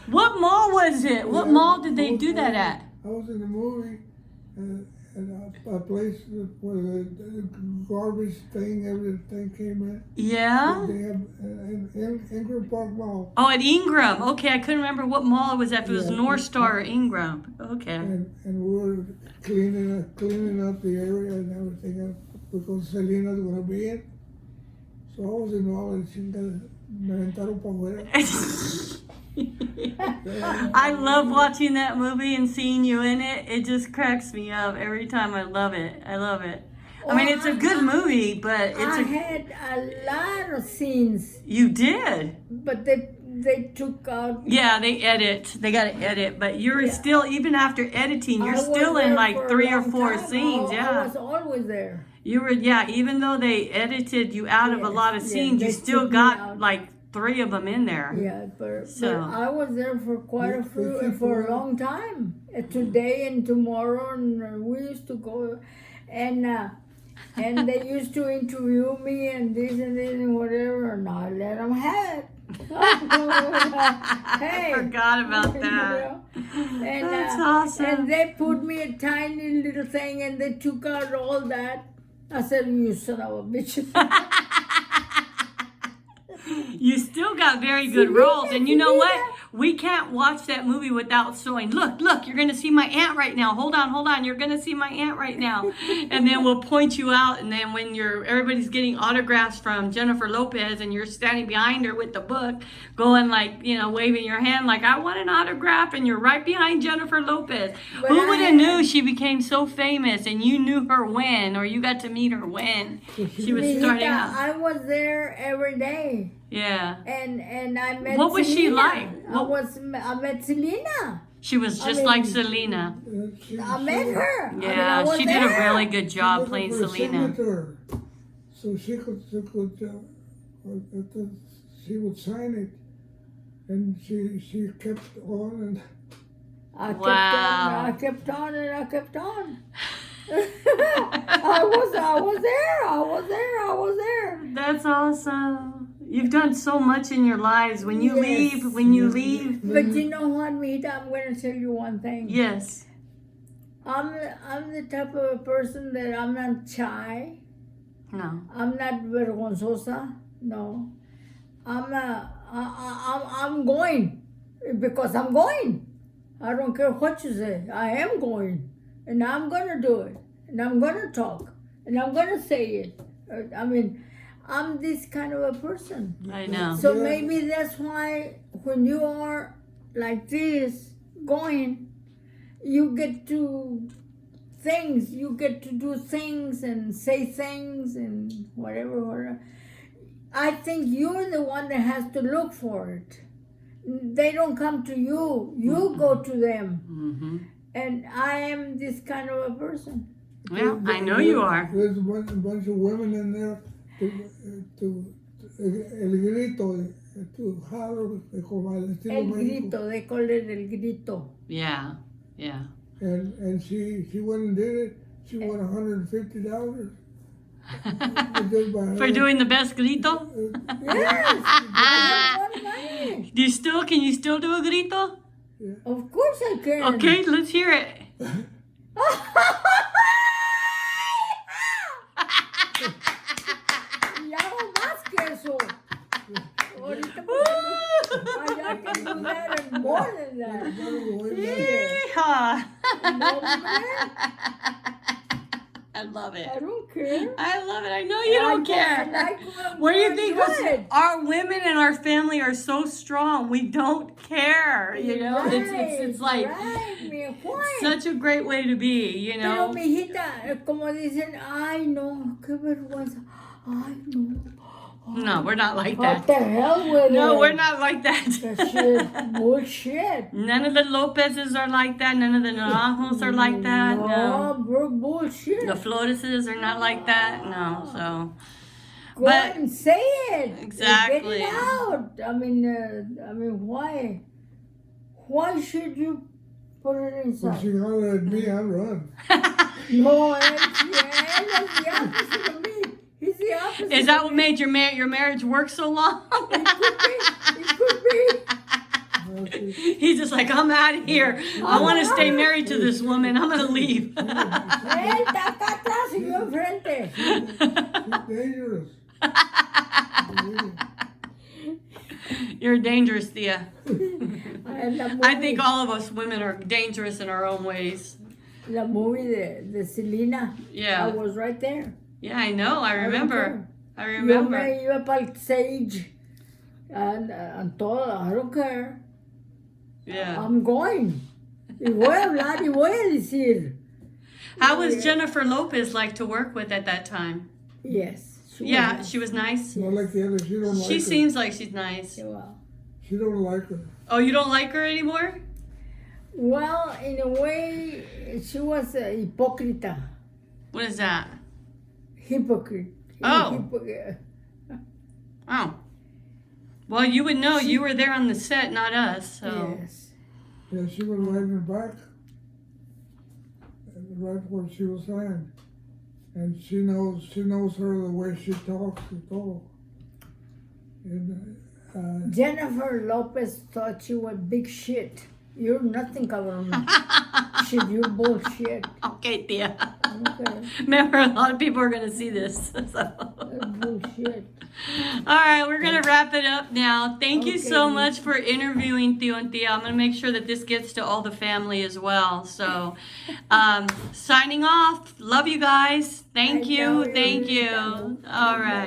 What mall was it? What mall did they do that at? I was in the movie at a place where the garbage thing, everything came in. Yeah? They have Ingram Park Mall. Oh, at Ingram. Okay, I couldn't remember what mall it was at. If it was Yeah. North Star or Ingram. Okay. And we were cleaning up the area and everything else because Selena's gonna be in. So I was involved and she me aventaron pa' afuera. I love watching that movie and seeing you in it. It just cracks me up every time. I love it. I love it. I mean, it's a good movie, but it's I had a lot of scenes, You did. but they took out. Yeah, they edit. They got to edit, but you're still, even after editing, you're I was still in there like for a 3 or long 4 time. scenes. I Yeah. was always there. You were, even though they edited you out of a Yes, lot of yes, scenes, you they still took me got out. like 3 of them in there. Yeah, but So- I was there for quite a They few, keep for a going. long time. Today and tomorrow, and we used to go, and they used to interview me and this and whatever, and I let them have it. Hey, I forgot about you that. know? And, That's awesome. And they put me a tiny little thing, and they took out all that. I said, "You son of a bitch." You still got very good roles, and you know what? We can't watch that movie without showing, look, you're going to see my aunt right now. Hold on. You're going to see my aunt right now. And then we'll point you out, and then when everybody's getting autographs from Jennifer Lopez and you're standing behind her with the book, going like, waving your hand like, I want an autograph, and you're right behind Jennifer Lopez. But Who I would have had- knew she became so famous, and you knew her when, or you got to meet her when she was starting Mijita, out? I was there every day. Yeah. And I met What was she Selena. like? I met Selena. She was just mean- like Selena. I met her. Yeah, I was she did a there. really good job playing For a Selena. signature. So she could she would sign it, and she kept on and. I kept Wow. on, I kept on, and I kept on. I was there. That's awesome. You've done so much in your lives. When you Yes. leave, But you know what, Mita? I'm going to tell you one thing. yes. I'm the type of a person that I'm not shy. No. I'm not vergonzosa. No. I'm going because I'm going. I don't care what you say. I am going, and I'm gonna do it, and I'm gonna talk, and I'm gonna say it. I mean, I'm this kind of a person. I know. So Yeah. maybe that's why when you are like this going, you get to things, you get to do things and say things and whatever. I think you're the one that has to look for it. They don't come to you. You go to them. Mm-hmm. And I am this kind of a person. Well, I know you are. There's a bunch of women in there to el grito, to holler, como al estilo El México. grito, they call it el grito. Yeah. And she went and did it. She won $150. For doing the best grito? Yes, I have money. Can you still do a grito? Of course I can. Okay, let's hear it. Y hago más que eso. Ahorita I can do that and more than that. Yeehaw. No, man, I love it. I don't care. I love it. I know you don't care. What do you think? Good. Our women and our family are so strong. We don't care. It's like Right, mi Juan. such a great way to be. Pero, mijita, como dicen, ay, no, qué vergüenza. Ay, no. No, we're not like What that. the hell with No, it? we're not like that. That shit, bullshit. None of the Lopez's are like that. None of the Naranjos are like that. No. bro, bullshit. The Floreses are not like that. No, so. Go but- and say it. Exactly. Get it out. I mean, why? Why should you put it When inside? she hollered at me, I run. No, it's the opposite of me. He's the opposite. Is that what made your marriage work so long? It could be. He's just like, I'm out of here. I want to stay married to this woman. I'm going to leave. Él está acá atrás y yo enfrente. She's dangerous. You're dangerous, Thea. La I think all of us women are dangerous in our own ways. La movie de SELENA. Yeah. I was right there. Yeah, I know. I remember. I Yo remember. me iba para el stage and todo. I don't care. Yeah. I'm going. Y voy a hablar y voy a decir. How was Jennifer Lopez like to work with at that time? Yes. Yeah, she was nice. Not like the other. She don't like She her. seems like she's nice. She don't like her. Oh, you don't like her anymore? Well, in a way, she was a hypocrita. What is that? Hypocrite. Oh. Oh. Well, you would know. You were there on the set, not us. So. Yes. Yeah, she was right in the back. Right what she was saying. And she knows her the way she talks and all. And, Jennifer Lopez thought she was big shit. You're nothing, cabrón. Shit, you bullshit. Okay, Tia. Okay. Remember, a lot of people are going to see this. So. That's bullshit. All right, we're going to wrap it up now. Thank you so Okay. much for interviewing Tio and Tia. I'm going to make sure that this gets to all the family as well. So, signing off. Love you guys. Thank I you. love you. Thank you. All right.